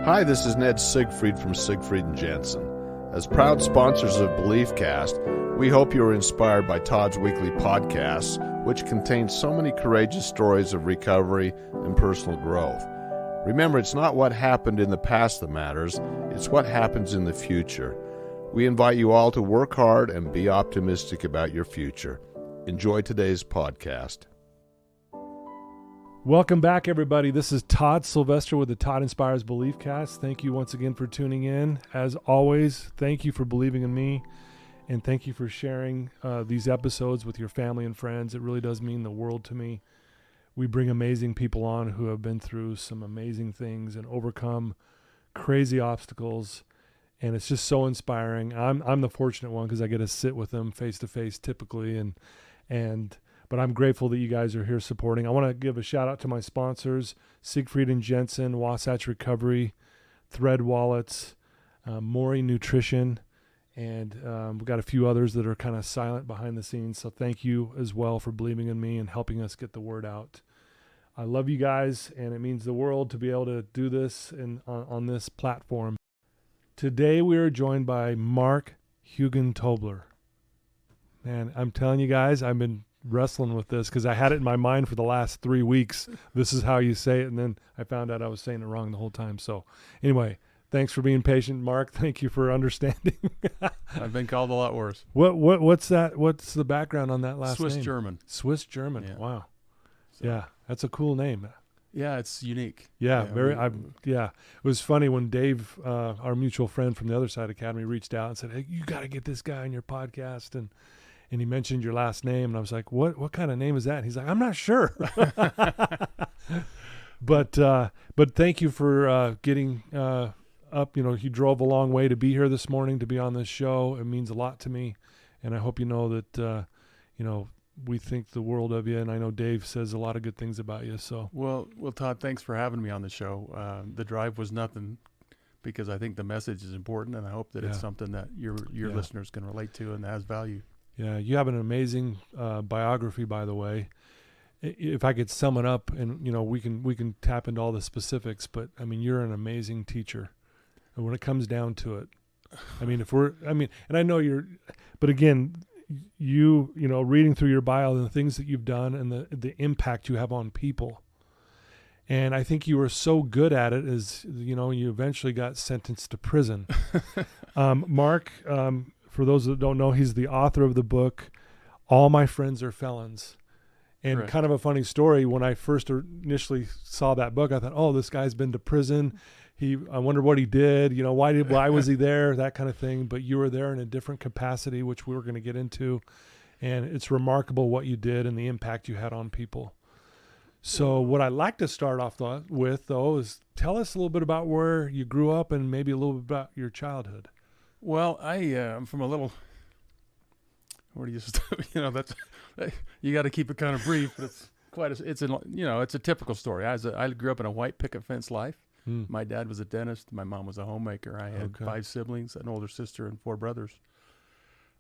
Hi, this is Ned Siegfried from Siegfried and Jensen. As proud sponsors of BeliefCast, we hope you are inspired by Todd's weekly podcasts, which contain so many courageous stories of recovery and personal growth. Remember, it's not what happened in the past that matters, it's what happens in the future. We invite you all to work hard and be optimistic about your future. Enjoy today's podcast. Welcome back, everybody. This is Todd Sylvester with the Todd Inspires BeliefCast. Thank you once again for tuning in. As always, thank you for believing in me, and thank you for sharing these episodes with your family and friends. It really does mean the world to me. We bring amazing people on who have been through some amazing things and overcome crazy obstacles, and it's just so inspiring. I'm the fortunate one because I get to sit with them face to face typically, but I'm grateful that you guys are here supporting. I want to give a shout out to my sponsors, Siegfried and Jensen, Wasatch Recovery, Thread Wallets, Maury Nutrition, and we've got a few others that are kind of silent behind the scenes. So thank you as well for believing in me and helping us get the word out. I love you guys, and it means the world to be able to do this on this platform. Today we are joined by Mark Hugenbtobler. Man, I'm telling you guys, I've been wrestling with this because I had it in my mind for the last 3 weeks. This is how you say it, and then I found out I was saying it wrong the whole time. So anyway, thanks for being patient, Mark. Thank you for understanding. I've been called a lot worse. What's that? What's the background on that last name? Swiss German. Swiss German. Yeah. Wow. So, yeah, that's a cool name. Yeah, it's unique. Yeah, It was funny when Dave, our mutual friend from the Other Side Academy, reached out and said, "Hey, you got to get this guy on your podcast," and he mentioned your last name, and I was like, "What kind of name is that?" And he's like, "I'm not sure." But thank you for getting up. You know, you drove a long way to be here this morning to be on this show. It means a lot to me, and I hope you know that we think the world of you, and I know Dave says a lot of good things about you. So well, Todd, thanks for having me on the show. The drive was nothing, because I think the message is important, and I hope that it's something that your listeners can relate to and has value. Yeah, you have an amazing biography, by the way. If I could sum it up, and we can tap into all the specifics, but I mean, you're an amazing teacher. And when it comes down to it, I mean, and I know but again, reading through your bio and the things that you've done and the impact you have on people. And I think you were so good at it you eventually got sentenced to prison. Mark, for those that don't know, he's the author of the book, All My Friends Are Felons. And Correct. Kind of a funny story, when I first initially saw that book, I thought, oh, this guy's been to prison. I wonder what he did, why was he there, that kind of thing. But you were there in a different capacity, which we were going to get into. And it's remarkable what you did and the impact you had on people. So what I'd like to start off with, is tell us a little bit about where you grew up and maybe a little bit about your childhood. Well, I'm from a little. Where do you that's you got to keep it kind of brief, but it's a typical story. I grew up in a white picket fence life. My dad was a dentist. My mom was a homemaker. I had 5 siblings, an older sister, and 4 brothers.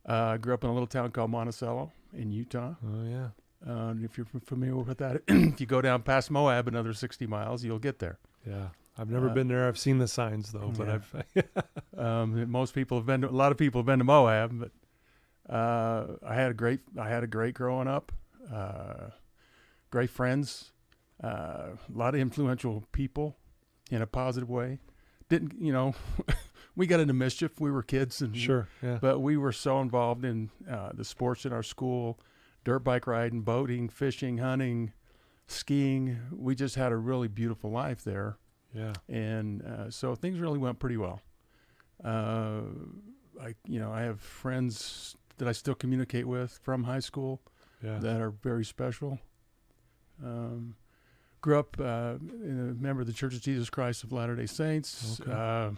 I grew up in a little town called Monticello in Utah. Oh yeah. If you're familiar with that, if you go down past Moab another 60 miles, you'll get there. Yeah. I've never been there. I've seen the signs though, but a lot of people have been to Moab, but I had a great growing up, great friends, a lot of influential people in a positive way. We got into mischief. We were kids, but we were so involved in the sports in our school, dirt bike riding, boating, fishing, hunting, skiing. We just had a really beautiful life there. Yeah. And so things really went pretty well. I have friends that I still communicate with from high school that are very special. Grew up a member of the Church of Jesus Christ of Latter-day Saints. Okay.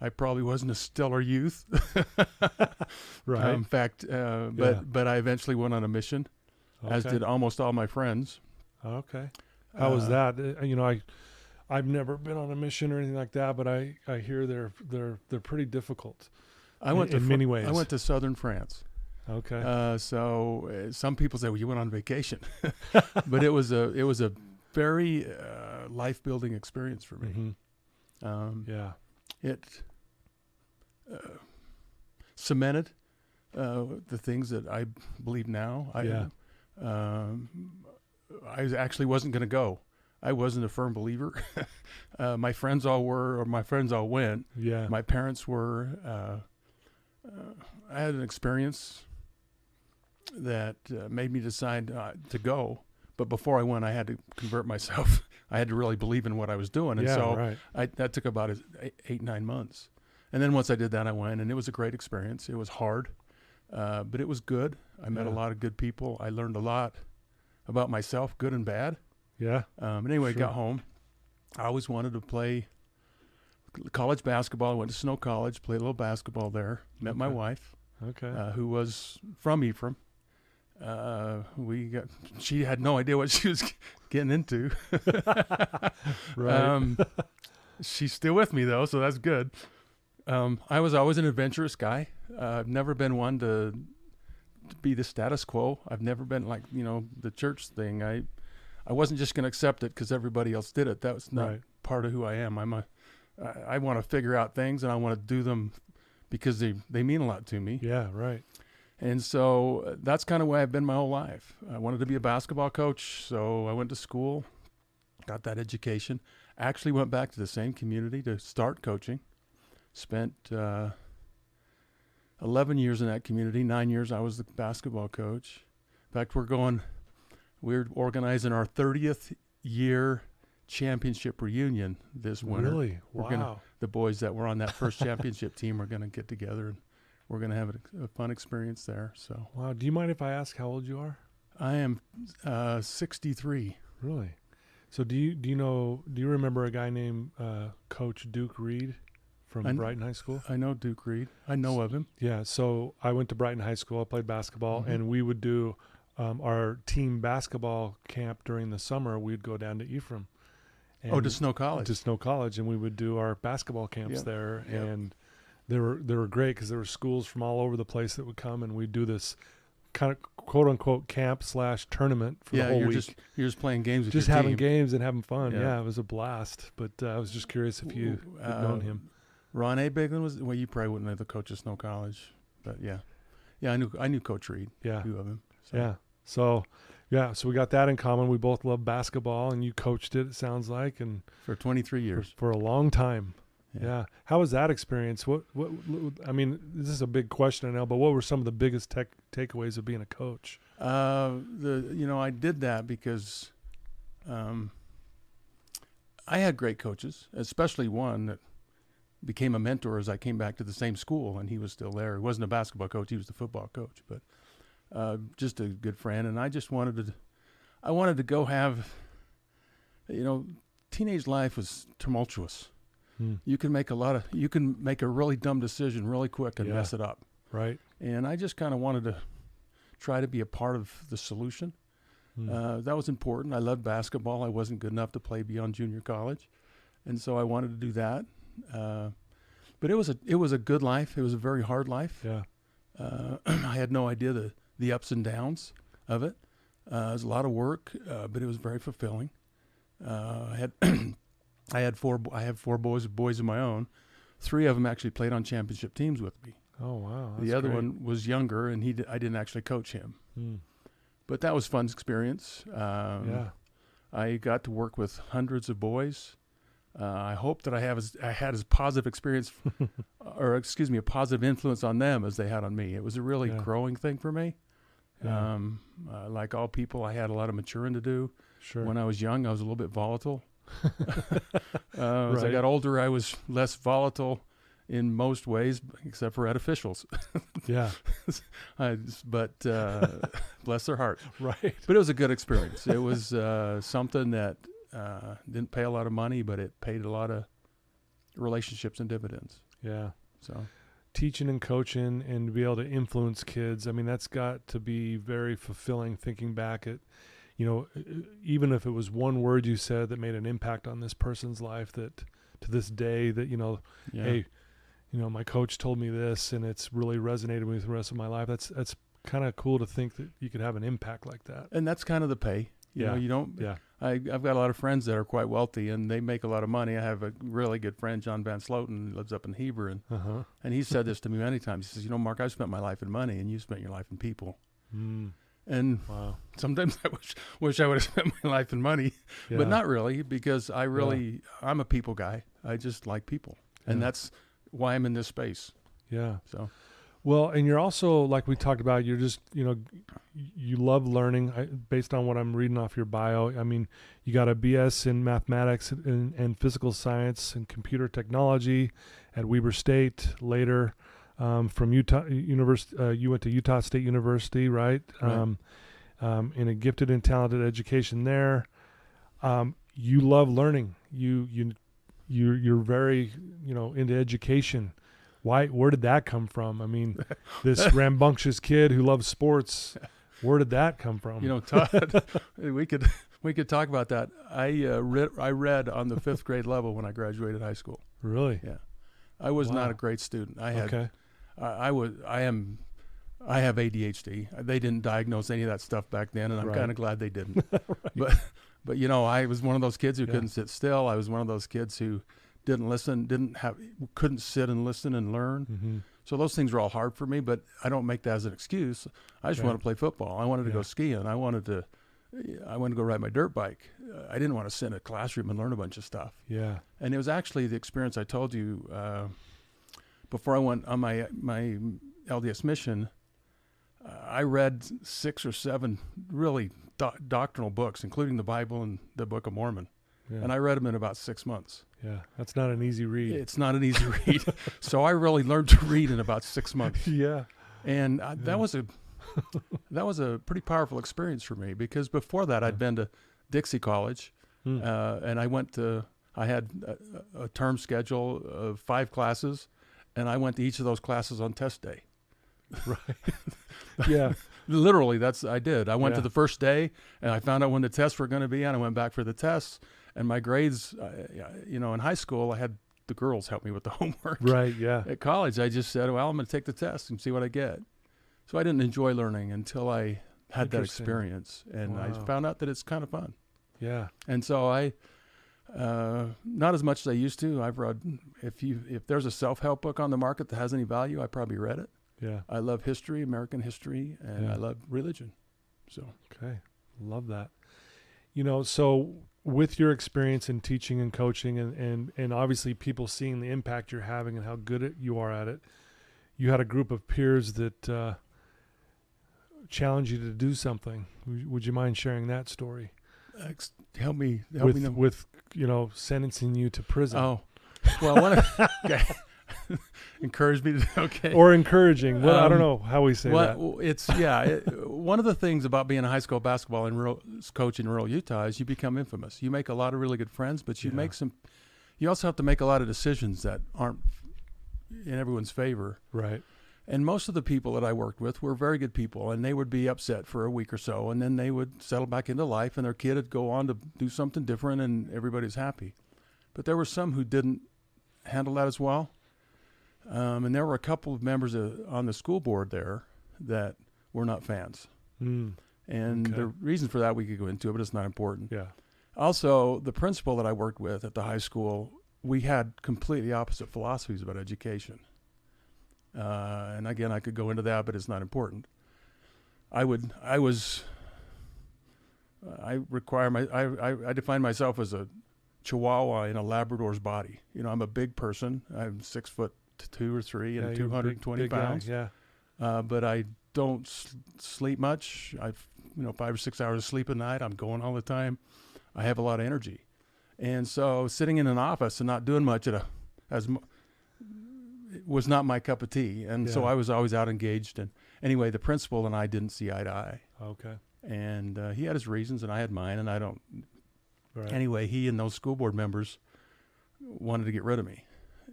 I probably wasn't a stellar youth. Right. In fact, but I eventually went on a mission, as did almost all my friends. Okay. How was that? I've never been on a mission or anything like that, but I hear they're pretty difficult. In many ways. I went to southern France. Okay. So some people say, well, you went on vacation, but it was a very life-building experience for me. Mm-hmm. It cemented the things that I believe now. I actually wasn't going to go. I wasn't a firm believer. My friends all were, or my friends all went. Yeah. My parents were. I had an experience that made me decide to go. But before I went, I had to convert myself. I had to really believe in what I was doing. And that took about 8-9 months. And then once I did that, I went, and it was a great experience. It was hard, but it was good. I met a lot of good people. I learned a lot about myself, good and bad. Yeah. Anyway, got home. I always wanted to play college basketball. I went to Snow College, played a little basketball there. Met my wife, who was from Ephraim. She had no idea what she was getting into. Right. She's still with me though, so that's good. I was always an adventurous guy. I've never been one to be the status quo. I've never been like, the church thing. I wasn't just going to accept it because everybody else did it. That was not part of who I am. I want to figure out things, and I want to do them because they mean a lot to me. Yeah, right. And so that's kind of where I've been my whole life. I wanted to be a basketball coach, so I went to school, got that education, actually went back to the same community to start coaching. Spent 11 years in that community. 9 years I was the basketball coach. In fact, we're organizing our 30th year championship reunion this winter. Really? Wow. The boys that were on that first championship team are going to get together, and we're going to have a fun experience there. So. Wow. Do you mind if I ask how old you are? I am 63. Really? So do you remember a guy named Coach Duke Reed from Brighton High School? I know Duke Reed. I know of him. Yeah. So I went to Brighton High School. I played basketball, and we would do our team basketball camp during the summer. We'd go down to Ephraim. To Snow College. To Snow College, and we would do our basketball camps there, and they were great because there were schools from all over the place that would come, and we'd do this kind of quote unquote camp / tournament for the whole week. You're just playing games with just your having team. games and having fun. Yeah, it was a blast. But I was just curious if you had known him. Ron A. Biglin you probably wouldn't know the coach of Snow College, but yeah, I knew Coach Reed. Yeah, knew of him. So. Yeah, so we got that in common. We both love basketball, and you coached it sounds like, and for 23 years, for a long time. Yeah. How was that experience? What I mean, this is a big question I know, but what were some of the biggest takeaways of being a coach? I did that because I had great coaches, especially one that became a mentor as I came back to the same school, and he was still there. He wasn't a basketball coach; he was the football coach, but just a good friend. And I just wanted to go have, teenage life was tumultuous. You can make a really dumb decision really quick and mess it up. Right. And I just kind of wanted to try to be a part of the solution. That was important. I loved basketball. I wasn't good enough to play beyond junior college. And so I wanted to do that. But it was a good life. It was a very hard life. Yeah. I had no idea the ups and downs of it. It was a lot of work, but it was very fulfilling. I have four boys of my own. 3 of them actually played on championship teams with me. Oh wow! The other one was younger, and I didn't actually coach him. But that was a fun experience. I got to work with hundreds of boys. I hope that I had as positive experience, a positive influence on them as they had on me. It was a really growing thing for me. Yeah. Like all people, I had a lot of maturing to do. Sure. When I was young, I was a little bit volatile. As I got older, I was less volatile in most ways, except for at officials. Yeah. But bless their heart. Right. But it was a good experience. It was something that didn't pay a lot of money, but it paid a lot of relationships and dividends. Yeah. So teaching and coaching and to be able to influence kids, I mean, that's got to be very fulfilling thinking back at, even if it was one word you said that made an impact on this person's life, that to this day that, hey, my coach told me this and it's really resonated with me the rest of my life. That's kind of cool to think that you could have an impact like that. And that's kind of the pay. You don't, I've got a lot of friends that are quite wealthy, and they make a lot of money. I have a really good friend, John Van Sloten, who lives up in Heber, and he said this to me many times. He says, Mark, I've spent my life in money, and you spent your life in people. And sometimes I wish I would have spent my life in money, but not really, because I'm a people guy. I just like people, and that's why I'm in this space. Yeah. So, well, and you're also, like we talked about, you're just, you love learning. Based on what I'm reading off your bio, I mean, you got a BS in mathematics and physical science and computer technology at Weber State. Later, from Utah University, you went to Utah State University, right? In a gifted and talented education there. You love learning. You're very, into education. Where did that come from? I mean, this rambunctious kid who loves sports, where did that come from? Todd, we could talk about that. I read on the 5th grade level when I graduated high school. Really? Yeah. I was not a great student. I have ADHD. They didn't diagnose any of that stuff back then, and I'm kind of glad they didn't. But I was one of those kids who couldn't sit still. I was one of those kids who didn't listen, couldn't sit and listen and learn. So those things were all hard for me, but I don't make that as an excuse. I just wanted to play football. I wanted to go skiing. I wanted to go ride my dirt bike. I didn't want to sit in a classroom and learn a bunch of stuff. Yeah. And it was actually the experience I told you before I went on my LDS mission. I read 6 or 7 really doctrinal books, including the Bible and the Book of Mormon. Yeah. And I read them in about 6 months. Yeah, that's not an easy read. It's not an easy read. So I really learned to read in about 6 months. Yeah. And that was a pretty powerful experience for me, because before that I'd been to Dixie College, and I had a term schedule of 5 classes, and I went to each of those classes on test day. Right. Yeah. Literally, I did. I went to the first day, and I found out when the tests were going to be, and I went back for the tests. And my grades, in high school, I had the girls help me with the homework. Right, yeah. At college, I just said, well, I'm going to take the test and see what I get. So I didn't enjoy learning until I had that experience. And I found out that it's kind of fun. Yeah. And so I, not as much as I used to. I've read, if there's a self-help book on the market that has any value, I probably read it. Yeah. I love history, American history, and I love religion. So. Okay. Love that. So with your experience in teaching and coaching and obviously people seeing the impact you're having and how good you are at it, you had a group of peers that challenged you to do something. Would you mind sharing that story? Help me with sentencing you to prison. Oh, well, encourage me to, okay. Or encouraging. Well, I don't know how we say that. It's, one of the things about being a high school basketball coach in rural Utah is you become infamous. You make a lot of really good friends, but you also have to make a lot of decisions that aren't in everyone's favor. Right. And most of the people that I worked with were very good people, and they would be upset for a week or so, and then they would settle back into life, and their kid would go on to do something different, and everybody's happy. But there were some who didn't handle that as well. And there were a couple of members on the school board there that were not fans. And the reason for that we could go into, but it's not important. Yeah. Also, the principal that I worked with at the high school, we had completely opposite philosophies about education. And again, I could go into that, but it's not important. I define myself as a Chihuahua in a Labrador's body. I'm a big person. I'm 6'2" or 3" and 220 pounds. Guy, yeah. But I don't sleep much. I've 5 or 6 hours of sleep a night. I'm going all the time. I have a lot of energy, and so sitting in an office and not doing much was not my cup of tea. And so I was always out engaged. And anyway, the principal and I didn't see eye to eye. Okay. And he had his reasons, and I had mine. And I don't. Right. Anyway, he and those school board members wanted to get rid of me.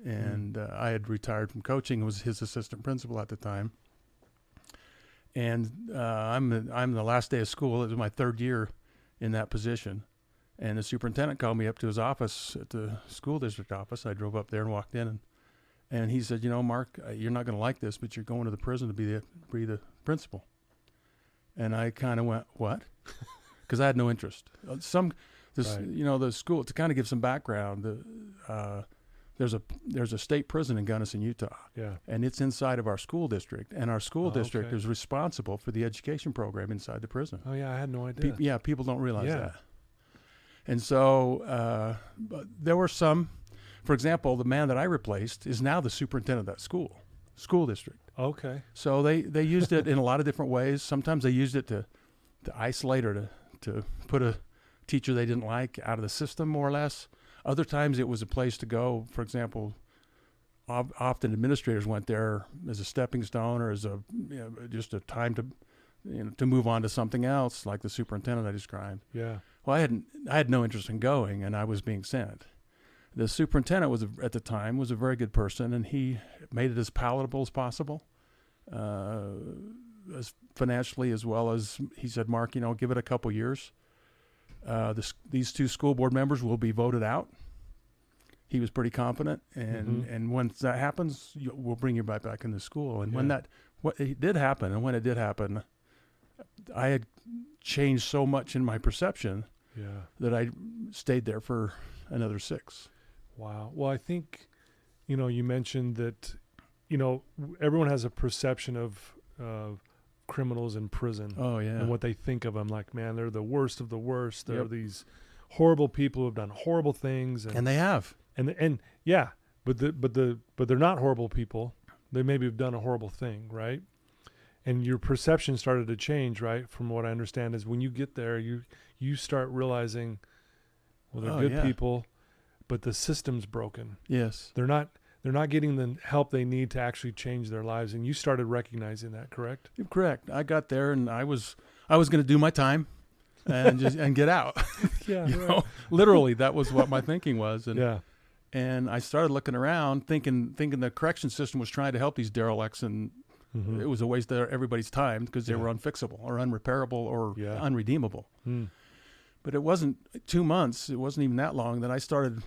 And I had retired from coaching, was his assistant principal at the time. And I'm the last day of school. It was my 3rd year in that position. And the superintendent called me up to his office at the school district office. I drove up there and walked in, and he said, Mark, you're not going to like this, but you're going to the prison to be the principal. And I kind of went, what? Because I had no interest. This, Right. the school, to kind of give some background, there's a state prison in Gunnison, Utah, Yeah. and it's inside of our school district, and our school district okay. is responsible for the education program inside the prison. Oh yeah, I had no idea. People don't realize Yeah. that. And so but there were some, for example, the man that I replaced is now the superintendent of that school district. Okay. So they used it in a lot of different ways. Sometimes they used it to isolate or to put a teacher they didn't like out of the system, more or less. Other times it was a place to go. For example, often administrators went there as a stepping stone or as just a time to move on to something else, like the superintendent I described. Yeah. Well, I had no interest in going, and I was being sent. The superintendent at the time was a very good person, and he made it as palatable as possible, as financially as well as he said, Mark, give it a couple years. These 2 school board members will be voted out. He was pretty confident, and once that happens, we'll bring you right back into school. And when it did happen, I had changed so much in my perception that I stayed there for another 6. Wow. Well, I think, you mentioned that, everyone has a perception of criminals in prison. Oh yeah. And what they think of them, like, man, they're the worst of the worst. They're Yep. these horrible people who have done horrible things. And they have. And yeah, but they're not horrible people. They maybe have done a horrible thing, right? And your perception started to change, right? From what I understand is when you get there, you start realizing, well, they're good people, but the system's broken. Yes. They're not getting the help they need to actually change their lives, and you started recognizing that, correct? Correct. I got there and I was going to do my time and get out. Yeah. Literally that was what my thinking was. And Yeah. and I started looking around thinking the correction system was trying to help these derelicts, and it was a waste of everybody's time because they were unfixable or unrepairable or unredeemable. But it wasn't 2 months, it wasn't even that long, that I started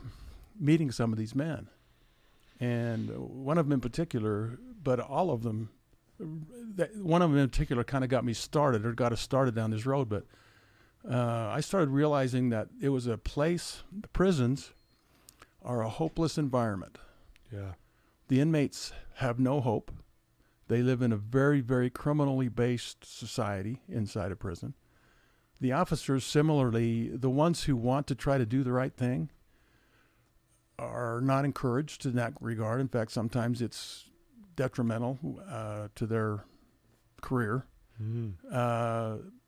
meeting some of these men. And one of them in particular, but all of them, one of them in particular kind of got me started or got us started down this road. But I started realizing that it was a place, the prisons are a hopeless environment. Yeah. The inmates have no hope. They live in a very, very criminally based society inside a prison. The officers, similarly, the ones who want to try to do the right thing, are not encouraged in that regard. In fact, sometimes it's detrimental to their career.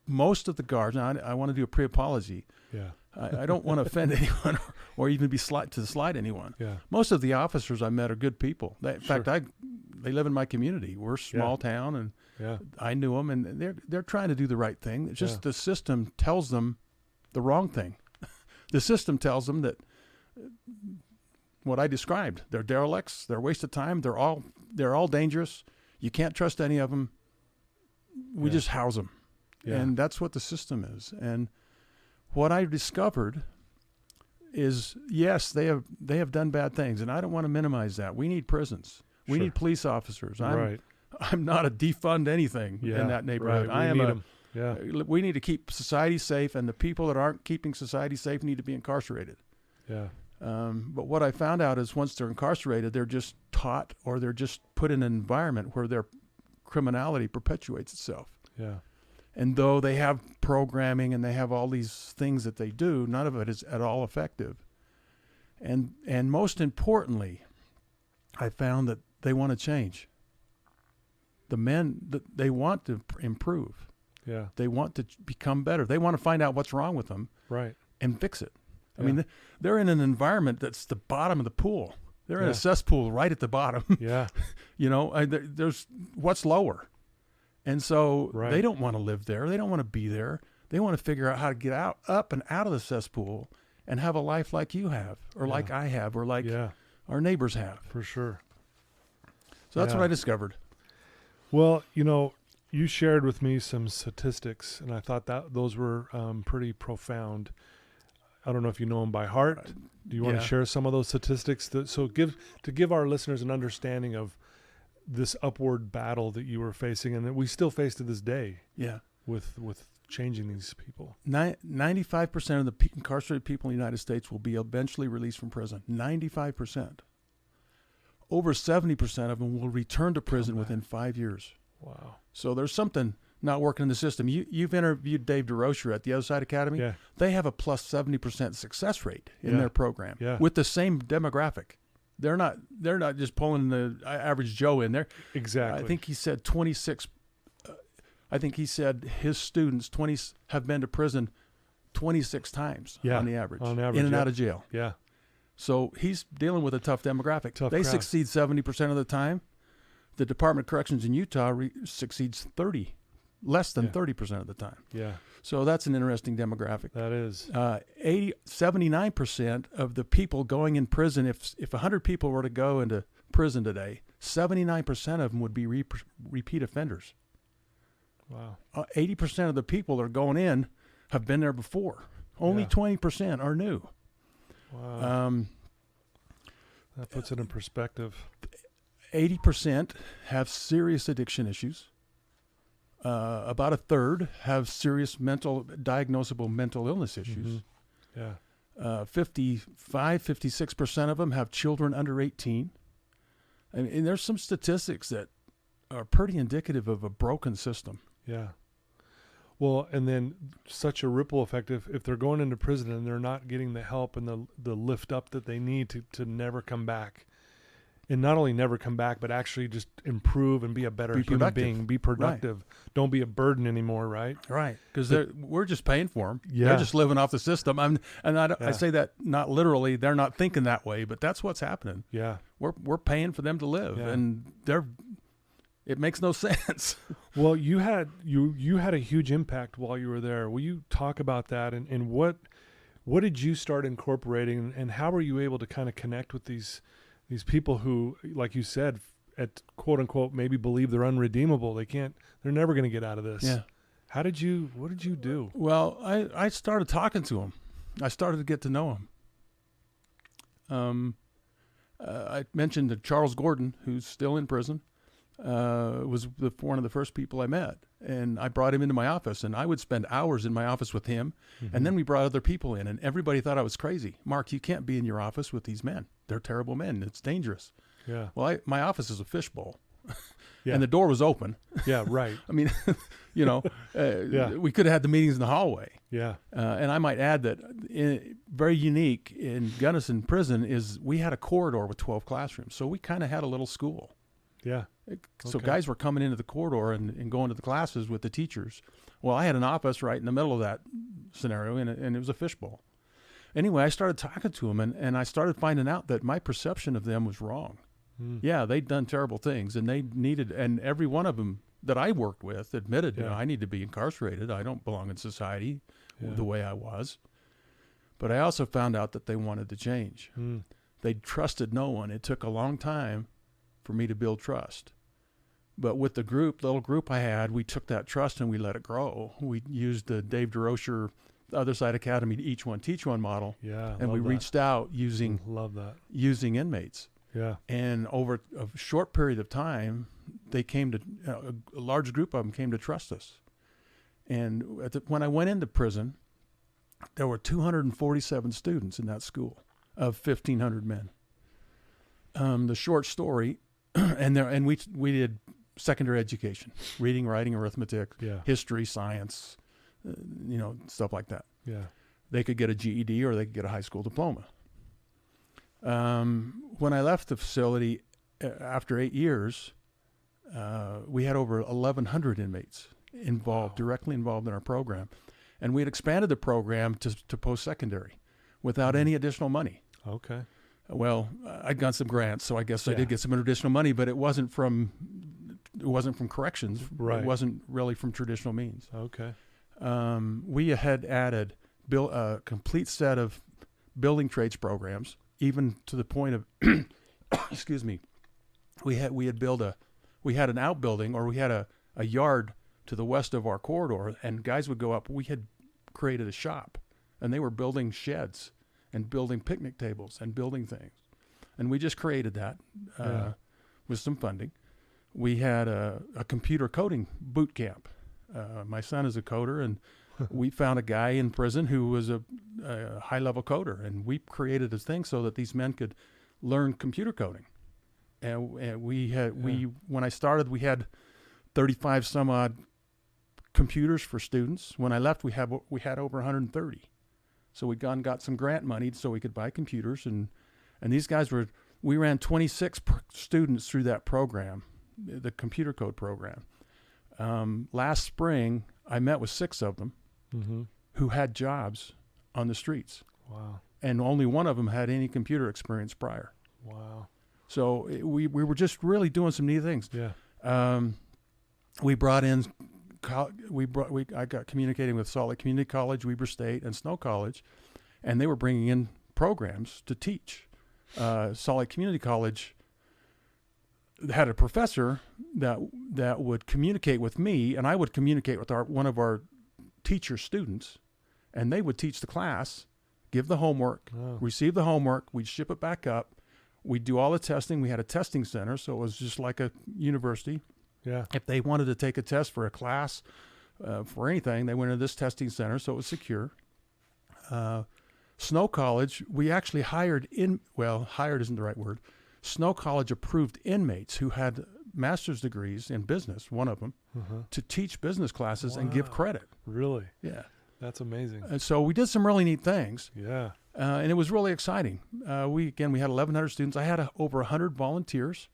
Most of the guards, now I want to do a pre-apology. Yeah. I don't want to offend anyone or even be slight anyone. Yeah. Most of the officers I met are good people. In fact, they live in my community. We're a small town, and I knew them, and they're trying to do the right thing. It's just the system tells them the wrong thing. The system tells them that what I described. They're derelicts. They're a waste of time. They're all dangerous. You can't trust any of them. We just house them, and that's what the system is. And what I discovered is, yes, they have done bad things, and I don't want to minimize that. We need prisons. We need police officers. I'm not a defund anything in that neighborhood. Right. We need to keep society safe, and the people that aren't keeping society safe need to be incarcerated. Yeah. But what I found out is once they're incarcerated, they're just taught or they're just put in an environment where their criminality perpetuates itself. Yeah. And though they have programming and they have all these things that they do, none of it is at all effective. And most importantly, I found that they want to change. The men, they want to improve. Yeah. They want to become better. They want to find out what's wrong with them and fix it. I mean, they're in an environment that's the bottom of the pool. They're in a cesspool right at the bottom. Yeah. There's what's lower. And so they don't want to live there. They don't want to be there. They want to figure out how to get up and out of the cesspool and have a life like you have, or like I have, or like our neighbors have. For sure. So that's what I discovered. Well, you shared with me some statistics, and I thought that those were pretty profound. I don't know if you know them by heart. Do you want to share some of those statistics to give our listeners an understanding of this upward battle that you were facing and that we still face to this day? Yeah. With changing these people? 95% of the incarcerated people in the United States will be eventually released from prison. 95%. Over 70% of them will return to prison within 5 years. Wow. So there's something not working in the system. You've interviewed Dave DeRocher at the Other Side Academy. Yeah. They have a plus 70% success rate in their program with the same demographic. They're not just pulling the average Joe in there. Exactly. I think he said 26. I think he said his students have been to prison 26 times on the average, in and out of jail. Yeah. So he's dealing with a tough demographic. Tough they crowd. Succeed 70% of the time. The Department of Corrections in Utah succeeds less than 30% of the time. Yeah. So that's an interesting demographic. That is. 79% of the people going in prison, if 100 people were to go into prison today, 79% of them would be repeat offenders. Wow. 80% of the people that are going in have been there before. Only 20% are new. Wow. That puts it in perspective. 80% have serious addiction issues. About a third have serious diagnosable mental illness issues. Yeah. 56% of them have children under 18. And there's some statistics that are pretty indicative of a broken system. Yeah. Well, and then such a ripple effect if they're going into prison and they're not getting the help and the lift up that they need to never come back. And not only never come back, but actually just improve and be a better human being, be productive. Right. Don't be a burden anymore, right? Right. Because we're just paying for them. Yeah. They're just living off the system. I say that not literally. They're not thinking that way, but that's what's happening. Yeah. We're paying for them to live, and it makes no sense. Well, you had a huge impact while you were there. Will you talk about that and what did you start incorporating, and how were you able to kind of connect with these people who, like you said, at quote unquote, maybe believe they're unredeemable. They're never going to get out of this. Yeah. What did you do? Well, I started talking to them. I started to get to know them. I mentioned that Charles Gordon, who's still in prison, was one of the first people I met. And I brought him into my office, and I would spend hours in my office with him. Mm-hmm. And then we brought other people in, and everybody thought I was crazy. Mark, you can't be in your office with these men. They're terrible men. It's dangerous. Yeah. Well, my office is a fishbowl. Yeah. And the door was open. Yeah, right. I mean, we could have had the meetings in the hallway. Yeah. And I might add that very unique in Gunnison Prison is we had a corridor with 12 classrooms. So we kind of had a little school. Yeah. So guys were coming into the corridor and going to the classes with the teachers. Well, I had an office right in the middle of that scenario, and it was a fishbowl. Anyway, I started talking to them, and I started finding out that my perception of them was wrong. Yeah, they'd done terrible things, and and every one of them that I worked with admitted, I need to be incarcerated. I don't belong in society the way I was. But I also found out that they wanted to change. They trusted no one. It took a long time for me to build trust. But with the little group I had, we took that trust and we let it grow. We used the Dave DeRocher, the Other Side Academy, Each One Teach One model. Yeah, and we reached out using inmates. Yeah. And over a short period of time, they came to a large group of them came to trust us. And when I went into prison, there were 247 students in that school of 1,500 men. The short story, and we did secondary education, reading, writing, arithmetic, history, science, stuff like that. Yeah. They could get a GED or they could get a high school diploma. When I left the facility after 8 years, we had over 1,100 inmates directly involved in our program. And we had expanded the program to post-secondary without any additional money. Okay. Well, I'd got some grants, so I guess I did get some additional money, but it wasn't from corrections. Right. It wasn't really from traditional means. Okay. We had added a complete set of building trades programs, even to the point of, excuse me, we had an outbuilding, or we had a yard to the west of our corridor, and guys would go up. We had created a shop, and they were building sheds and building picnic tables and building things. And we just created that with some funding. We had a computer coding boot camp. My son is a coder, and we found a guy in prison who was a high-level coder, and we created a thing so that these men could learn computer coding. And when I started, we had 35 some odd computers for students. When I left, we had over 130. So we'd gone and got some grant money so we could buy computers, and these guys we ran 26 students through that program, the computer code program. Last spring, I met with 6 of them who had jobs on the streets. Wow. And only one of them had any computer experience prior. Wow. So we were just really doing some neat things. Yeah. We brought in, I got communicating with Salt Lake Community College, Weber State, and Snow College, and they were bringing in programs to teach. Salt Lake Community College had a professor that would communicate with me, and I would communicate with one of our teacher students, and they would teach the class, give the homework, receive the homework, we'd ship it back up, we'd do all the testing. We had a testing center, so it was just like a university. Yeah. If they wanted to take a test for a class, for anything, they went to this testing center, so it was secure. Snow College, we actually hired isn't the right word. Snow College approved inmates who had master's degrees in business, one of them, to teach business classes and give credit. Really? Yeah. That's amazing. And so we did some really neat things. Yeah. And it was really exciting. We had 1,100 students. I had over 100 volunteers,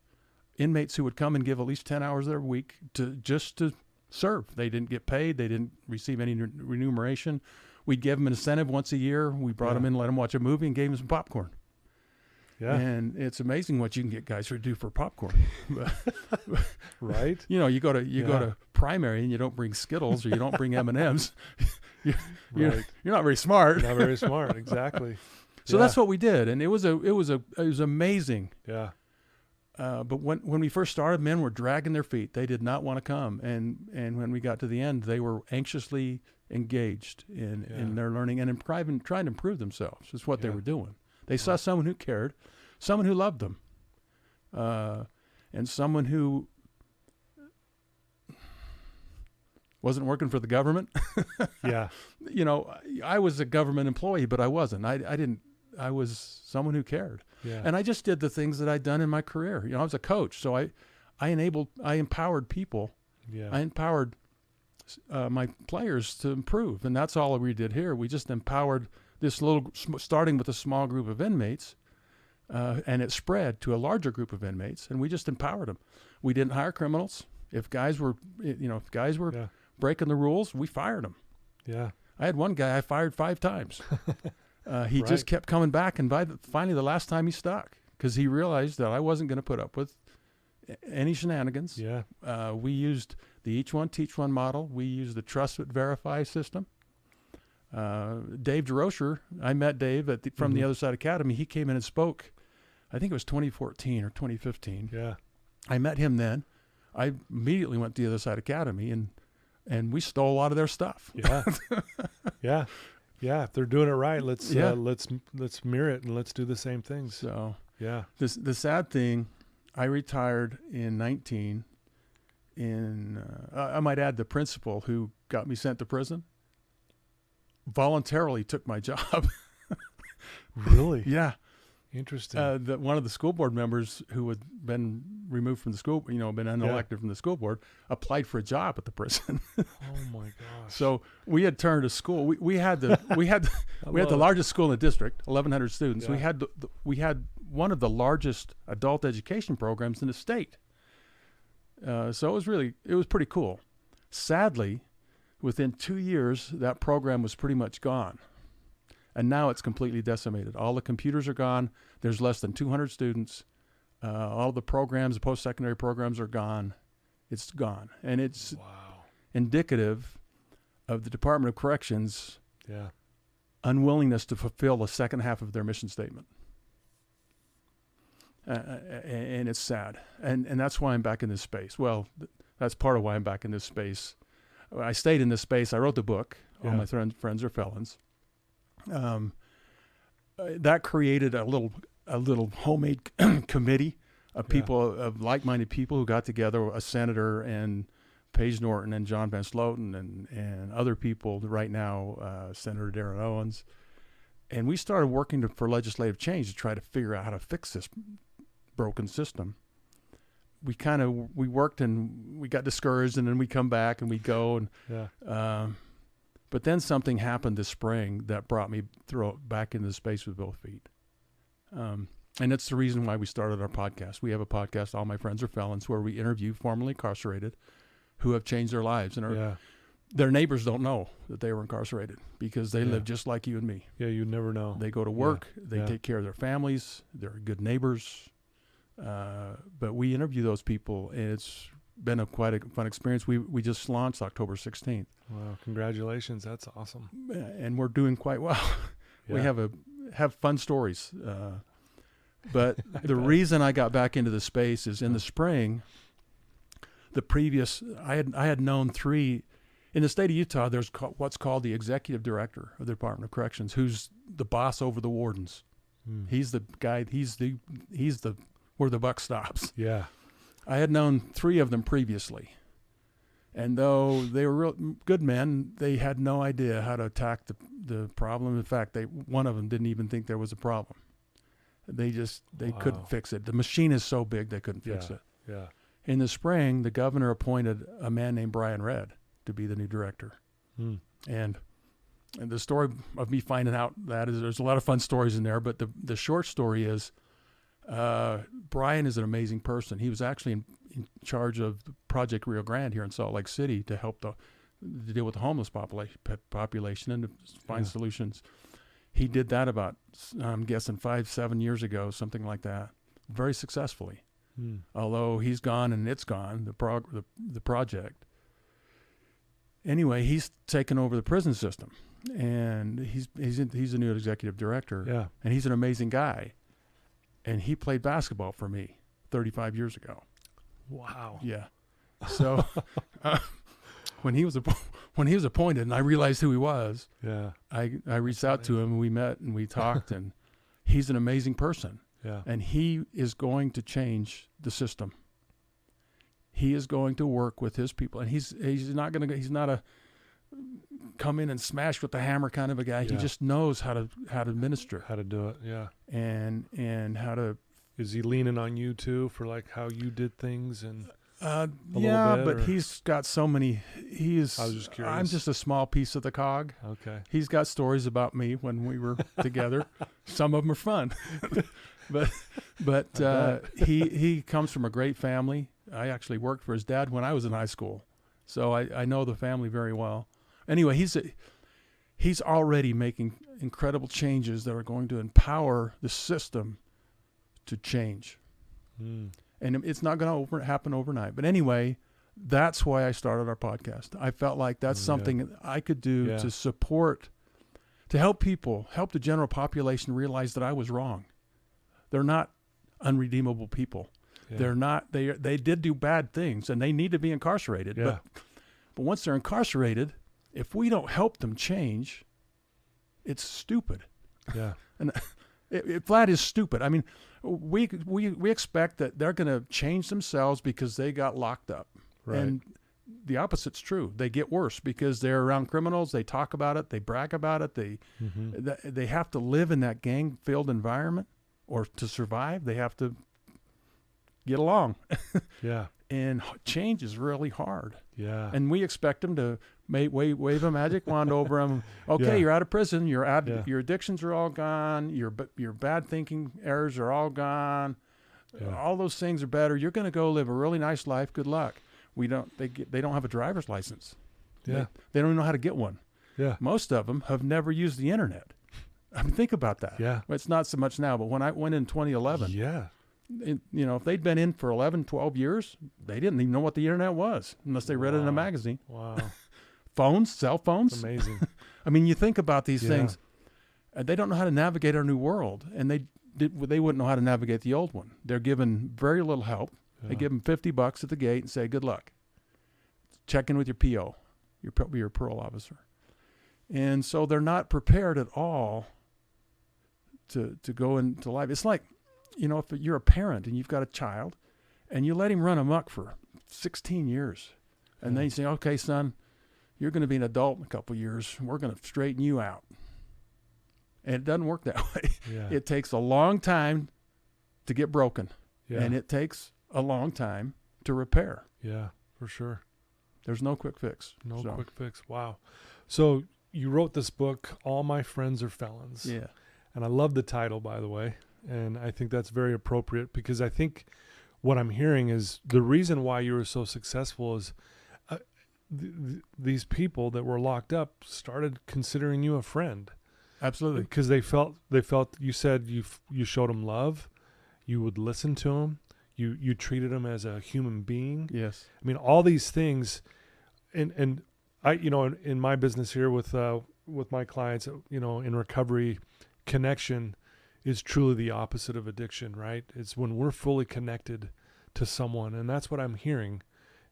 inmates who would come and give at least 10 hours of their week just to serve. They didn't get paid. They didn't receive any remuneration. We'd give them an incentive once a year. We brought them in, let them watch a movie, and gave them some popcorn. Yeah. And it's amazing what you can get guys to do for popcorn. Right? You go to primary and you don't bring Skittles or you don't bring M&Ms. You're not very smart. Not very smart, exactly. So that's what we did, and it was amazing. Yeah. But when we first started, men were dragging their feet. They did not want to come, and when we got to the end, they were anxiously engaged in their learning and in trying to improve themselves. Is what they were doing. They saw someone who cared, someone who loved them, and someone who wasn't working for the government. Yeah. I was a government employee, but I wasn't. I was someone who cared. Yeah. And I just did the things that I'd done in my career. I was a coach, so I empowered people. Yeah. I empowered my players to improve, and that's all we did here. We just empowered this starting with a small group of inmates, and it spread to a larger group of inmates, and we just empowered them. We didn't hire criminals. If guys were breaking the rules, we fired them. Yeah. I had one guy I fired 5 times. He just kept coming back, and finally the last time he stuck because he realized that I wasn't going to put up with any shenanigans. Yeah. We used the each one teach one model. We used the trust but verify system. Dave DeRocher, I met Dave from the Other Side Academy. He came in and spoke. I think it was 2014 or 2015. Yeah. I met him then. I immediately went to the Other Side Academy and we stole a lot of their stuff. Yeah. Yeah. Yeah. If they're doing it right, let's mirror it and let's do the same things. So yeah. The sad thing, I retired in 19. I might add the principal who got me sent to prison voluntarily took my job. Really? Yeah. Interesting. One of the school board members who had been removed from the school, been unelected from the school board, applied for a job at the prison. Oh my gosh. So we had turned a school. We had the largest school in the district, 1,100 students. Yeah. We had one of the largest adult education programs in the state. So it was pretty cool. Sadly, within 2 years, that program was pretty much gone. And now it's completely decimated. All the computers are gone. There's less than 200 students. All the programs, the post-secondary programs are gone. It's gone. And it's indicative of the Department of Corrections' unwillingness to fulfill the second half of their mission statement. And it's sad. And that's why I'm back in this space. Well, that's part of why I'm back in this space. I stayed in this space. I wrote the book, All My Friends Are Felons. That created a little homemade committee of people, of like-minded people who got together, a senator and Paige Norton and John Van Sloten and other people right now, Senator Darren Owens. And we started working for legislative change to try to figure out how to fix this broken system. We worked and we got discouraged, and then we come back and we go. And but then something happened this spring that brought me back into the space with both feet. And that's the reason why we started our podcast. We have a podcast, All My Friends Are Felons, where we interview formerly incarcerated who have changed their lives. And their neighbors don't know that they were incarcerated because they live just like you and me. Yeah, you never know. They go to work. They take care of their families. They're good neighbors. But we interview those people, and it's been quite a fun experience. We just launched October 16th. Wow, congratulations. That's awesome. And we're doing quite well. We have fun stories. But the reason I got back into the space is in the spring, I had known 3 in the state of Utah. There's what's called the executive director of the Department of Corrections, who's the boss over the wardens. He's the guy. He's the where the buck stops. Yeah. I had known 3 of them previously, and though they were real good men, they had no idea how to attack the problem. In fact, one of them didn't even think there was a problem. They couldn't fix it. The machine is so big they couldn't fix it. Yeah. In the spring, the governor appointed a man named Brian Redd to be the new director. And the story of me finding out that is, there's a lot of fun stories in there, but the short story is, Brian is an amazing person. He was actually in charge of Project Rio Grande here in Salt Lake City to help to deal with the homeless population and to find solutions. He did that about, I'm guessing 5-7 years ago, something like that, very successfully. Although he's gone and it's gone, the project. Anyway, he's taken over the prison system, and he's a new executive director. Yeah. And he's an amazing guy. And he played basketball for me 35 years ago. Wow. Yeah. So when he was appointed, and I realized who he was, I reached out to him, and we met and we talked, and he's an amazing person. Yeah. And he is going to change the system. He is going to work with his people, and he's not a come in and smash with the hammer kind of a guy. He just knows how to minister, how to do it. Yeah. And how to. Is he leaning on you too for like how you did things and? But he's got so many. I was just curious. I'm just a small piece of the cog. Okay. He's got stories about me when we were together. Some of them are fun, but he comes from a great family. I actually worked for his dad when I was in high school, so I know the family very well. Anyway, he's already making incredible changes that are going to empower the system to change. And it's not going to happen overnight. But anyway, that's why I started our podcast. I felt like that's something I could do to support, to help the general population realize that I was wrong. They're not unredeemable people. Yeah. They're not. They did do bad things, and they need to be incarcerated. Yeah. But once they're incarcerated, if we don't help them change, it's stupid. Yeah. And it flat is stupid. I mean, we expect that they're going to change themselves because they got locked up. Right. And the opposite's true. They get worse because they're around criminals. They talk about it. They brag about it. They have to live in that gang-filled environment, or to survive, they have to get along. Yeah. And change is really hard. Yeah. And we expect them to wave a magic wand over them. Okay, you're out of prison. Your addictions are all gone. Your bad thinking errors are all gone. Yeah. All those things are better. You're going to go live a really nice life. Good luck. They don't have a driver's license. Yeah. They don't even know how to get one. Yeah. Most of them have never used the internet. I mean, think about that. Yeah. Well, it's not so much now, but when I went in 2011, if they'd been in for 11, 12 years, they didn't even know what the internet was unless they read it in a magazine. Wow. Phones, cell phones. That's amazing. I mean, you think about these things, and they don't know how to navigate our new world, and they wouldn't know how to navigate the old one. They're given very little help. Yeah. They give them $50 at the gate and say, good luck. Check in with your PO, your parole officer. And so they're not prepared at all to go into life. It's like, if you're a parent and you've got a child and you let him run amok for 16 years, And then you say, okay, son, you're going to be an adult in a couple of years. We're going to straighten you out. And it doesn't work that way. Yeah. It takes a long time to get broken. Yeah. And it takes a long time to repair. Yeah, for sure. There's no quick fix. No quick fix. Wow. So you wrote this book, All My Friends Are Felons. Yeah. And I love the title, by the way. And I think that's very appropriate because I think what I'm hearing is the reason why you were so successful is these people that were locked up started considering you a friend. Absolutely. Because they felt you said you showed them love, you would listen to them, you treated them as a human being. Yes. I mean, all these things, and I, in my business here with my clients, in recovery, connection is truly the opposite of addiction, right? It's when we're fully connected to someone, and that's what I'm hearing,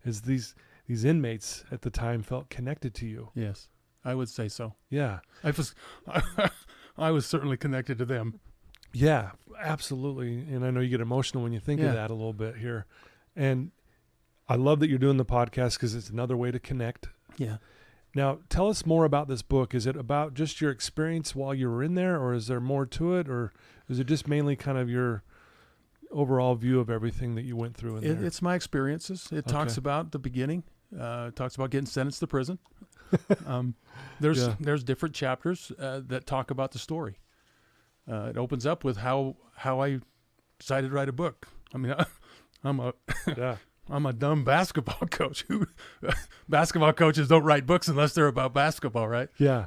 is these inmates at the time felt connected to you. Yes, I would say so. Yeah, I was certainly connected to them. yeah, absolutely. And I know you get emotional when you think of that a little bit here, and I love that you're doing the podcast because it's another way to connect. Yeah. Now, tell us more about this book. Is it about just your experience while you were in there, or is there more to it, or is it just mainly kind of your overall view of everything that you went through in there? It's my experiences. It talks about the beginning. It talks about getting sentenced to prison. There's different chapters that talk about the story. It opens up with how I decided to write a book. I mean, I'm a dumb basketball coach. Basketball coaches don't write books unless they're about basketball, right? Yeah.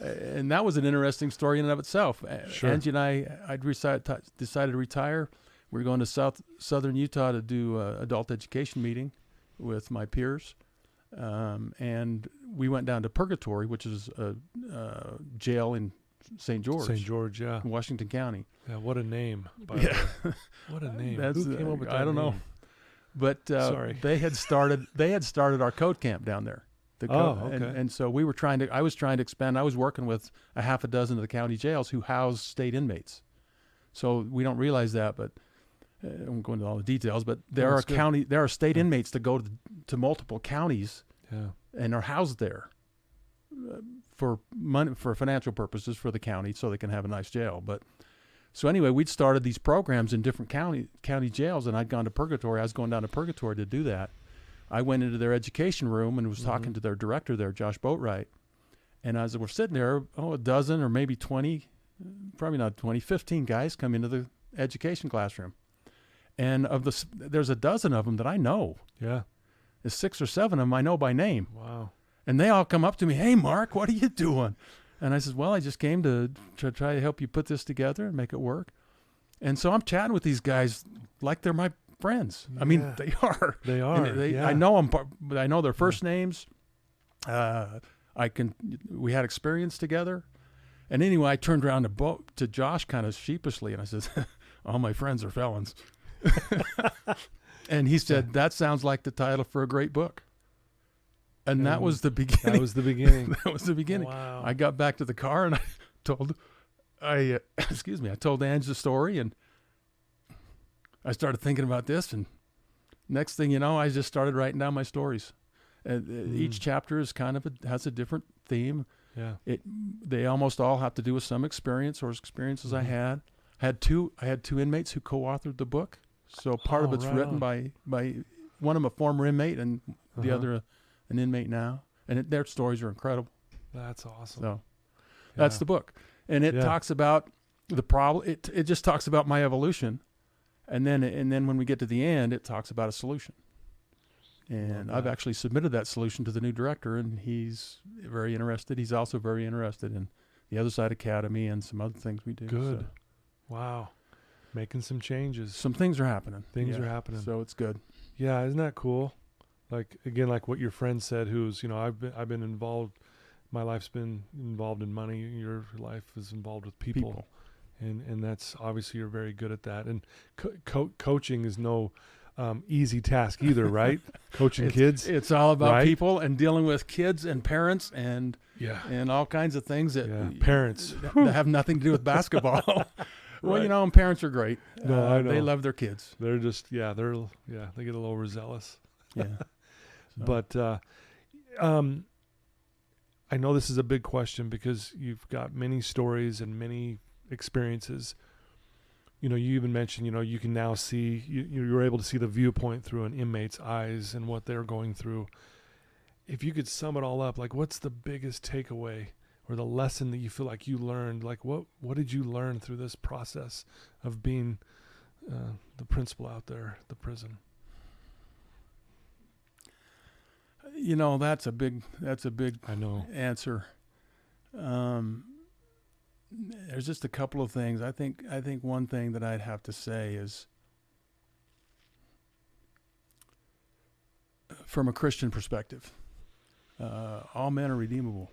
And that was an interesting story in and of itself. Sure. Angie and I'd decided to retire. We were going to southern Utah to do an adult education meeting with my peers. And we went down to Purgatory, which is a jail in St. George. St. George, yeah. Washington County. Yeah, what a name, by the way. What a name. Who came up with that I don't know. name? But Sorry. they had started our code camp down there. Okay. And so I was trying to expand. I was working with a half a dozen of the county jails who house state inmates. So we don't realize that, but I won't go into all the details, but there are state inmates that go to multiple counties and are housed there for money, for financial purposes for the county so they can have a nice jail. But so anyway, we'd started these programs in different county jails, and I'd gone to Purgatory. I was going down to Purgatory to do that. I went into their education room and was talking to their director there, Josh Boatwright. And as we're sitting there, a dozen or maybe 20, probably not 20, 15 guys come into the education classroom. And there's a dozen of them that I know. Yeah. There's 6 or 7 of them I know by name. Wow. And they all come up to me, "Hey, Mark, what are you doing?" And I says, "Well, I just came to try to help you put this together and make it work." And so I'm chatting with these guys like they're my friends. I mean, they are. They are. I know them. I know their first names. We had experience together. And anyway, I turned around to Josh kind of sheepishly, and I said, "All my friends are felons." And he said, "That sounds like the title for a great book." And that was the beginning. That was the beginning. That was the beginning. Wow. I got back to the car and I told Ange the story, and I started thinking about this, and next thing you know, I just started writing down my stories. And each chapter is has a different theme. Yeah. They almost all have to do with some experience or experiences I had. I had two inmates who co-authored the book. So part of it's written by one of them, a former inmate, and the other an inmate now. And their stories are incredible. That's awesome. So that's the book. And it talks about the problem. It just talks about my evolution. And then when we get to the end, it talks about a solution. And I've actually submitted that solution to the new director, and he's very interested. He's also very interested in the Other Side Academy and some other things we do. Good. So. Wow. Making some changes. Some things are happening. Things are happening. So it's good. Yeah, isn't that cool? Like, again, like what your friend said, who's, I've been involved, my life's been involved in money. Your life is involved with people. And that's obviously you're very good at that. And coaching is no easy task either, right? Coaching kids. It's all about people and dealing with kids and parents and all kinds of things that parents that have nothing to do with basketball. Well, Right. and parents are great. No, I know. They love their kids. They're just, they get a little overzealous. Yeah. But I know this is a big question because you've got many stories and many experiences. You even mentioned, you can now see, you're able to see the viewpoint through an inmate's eyes and what they're going through. If you could sum it all up, like what's the biggest takeaway or the lesson that you feel like you learned? Like what did you learn through this process of being the principal out there at the prison? That's a big I know. answer. There's just a couple of things. I think one thing that I'd have to say is, from a Christian perspective, all men are redeemable.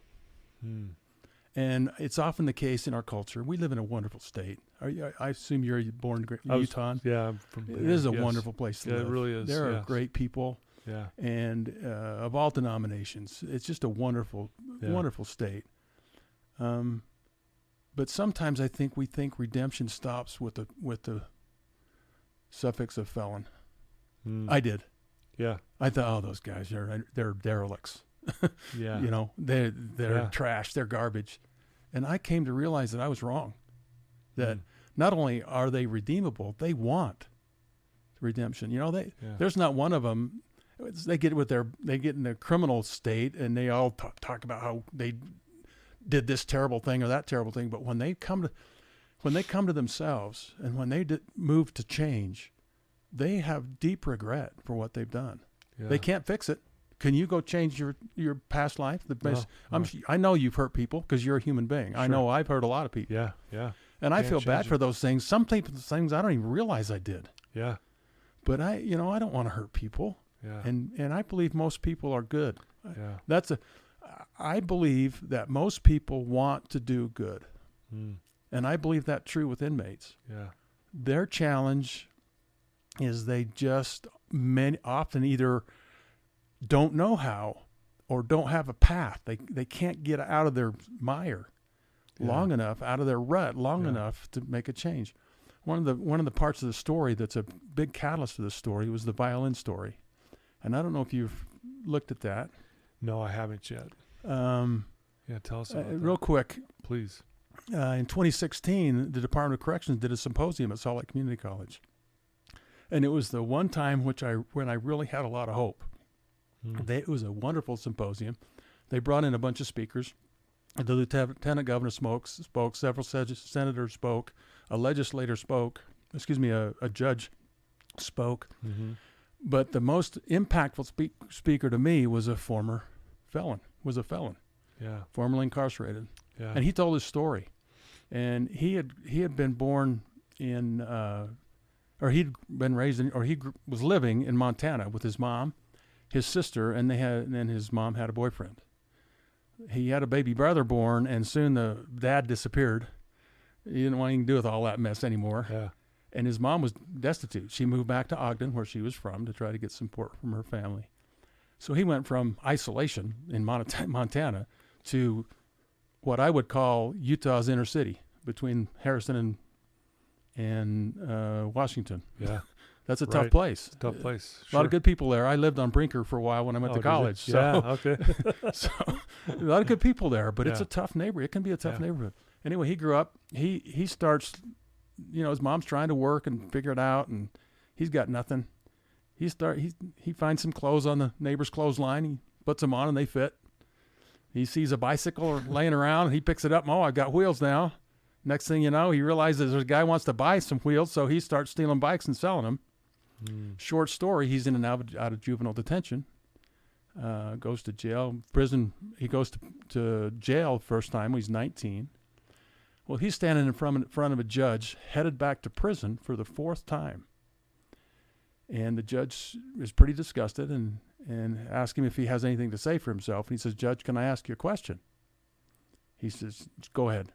And it's often the case in our culture. We live in a wonderful state. I assume you're born in Utah. Yeah, I'm from there. It is a wonderful place to live. It really is. There are great people. Yeah. And of all denominations. It's just a wonderful state. But sometimes I think we think redemption stops with the suffix of felon. I did. Yeah. I thought, those guys they're derelicts. Yeah. They're trash. They're garbage. And I came to realize that I was wrong. That not only are they redeemable, they want redemption. There's not one of them. They get in their criminal state and they all talk about how they did this terrible thing or that terrible thing. But when they come to themselves and when they move to change, they have deep regret for what they've done. Yeah. They can't fix it. Can you go change your past life? I know you've hurt people because you're a human being. Sure. I know I've hurt a lot of people. Yeah, yeah. And I feel bad for those things. Some things I don't even realize I did. Yeah. But I don't want to hurt people. Yeah. And I believe most people are good. Yeah. I believe that most people want to do good. And I believe that's true with inmates. Yeah. Their challenge is they just often either don't know how or don't have a path. They can't get out of their mire long enough, out of their rut long enough to make a change. One of the parts of the story that's a big catalyst to this story was the violin story. And I don't know if you've looked at that. No, I haven't yet. Tell us about that. Real quick. Please. In 2016, the Department of Corrections did a symposium at Salt Lake Community College. And it was the one time when I really had a lot of hope. It was a wonderful symposium. They brought in a bunch of speakers. The lieutenant governor spoke, several senators spoke, a legislator spoke, a judge spoke. Mm-hmm. But the most impactful speaker to me was a felon, formerly incarcerated. Yeah. And he told his story. And he had been born in, or he'd been raised in, or he was living in Montana with his mom, his sister, and then his mom had a boyfriend. He had a baby brother born, and soon the dad disappeared. He didn't want anything to do with all that mess anymore. Yeah. And his mom was destitute. She moved back to Ogden, where she was from, to try to get support from her family. So he went from isolation in Montana to what I would call Utah's inner city, between Harrison and Washington. Yeah. That's a tough place. Tough place. Sure. A lot of good people there. I lived on Brinker for a while when I went to college. So, okay. So a lot of good people there, but it's a tough neighborhood. It can be a tough neighborhood. Anyway, he grew up. He starts, his mom's trying to work and figure it out, and he's got nothing. He finds some clothes on the neighbor's clothesline. He puts them on, and they fit. He sees a bicycle laying around, and he picks it up. Oh, I've got wheels now. Next thing you know, he realizes there's a guy who wants to buy some wheels, so he starts stealing bikes and selling them. Short story, he's in and out of juvenile detention, goes to jail, prison. He goes to jail first time when he's 19. Well, he's standing in front of a judge, headed back to prison for the fourth time. And the judge is pretty disgusted and asks him if he has anything to say for himself. And he says, "Judge, can I ask you a question?" He says, "Go ahead."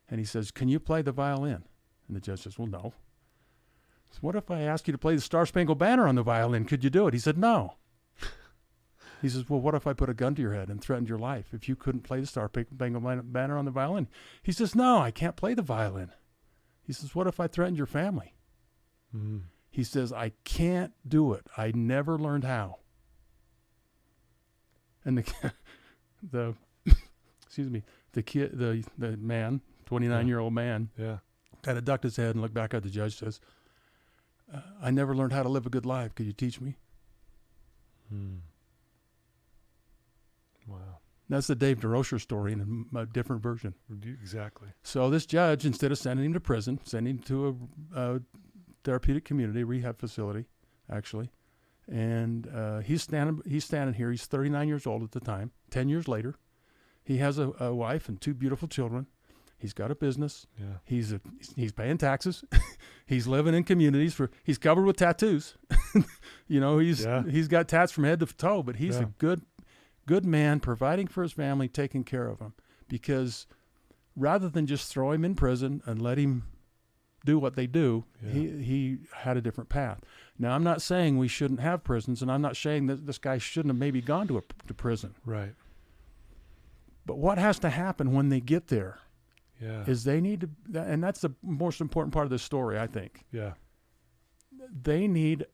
And he says, "Can you play the violin?" And the judge says, "Well, no." So what if I asked you to play the Star Spangled Banner on the violin? Could you do it? He said, "No." He says, "Well, what if I put a gun to your head and threatened your life if you couldn't play the Star Spangled Banner on the violin?" He says, "No, I can't play the violin." He says, "What if I threatened your family?" He says, "I can't do it. I never learned how." And the excuse me, the man, 29-year-old man, Yeah. kind of ducked his head and looked back at the judge. Says, "I never learned how to live a good life. Could you teach me?" Wow. That's the Dave DeRocher story in a different version. Exactly. So this judge, instead of sending him to prison, sending him to a therapeutic community, rehab facility, actually. And he's standing here. He's 39 years old at the time. 10 years later, he has a wife and 2 beautiful children. He's got a business. Yeah. He's paying taxes. He's living in communities he's covered with tattoos. He's got tats from head to toe, but he's a good man, providing for his family, taking care of them. Because rather than just throw him in prison and let him do what they do, he had a different path. Now, I'm not saying we shouldn't have prisons, and I'm not saying that this guy shouldn't have maybe gone to prison. Right. But what has to happen when they get there is they need to, and that's the most important part of this story, I think. Yeah. They need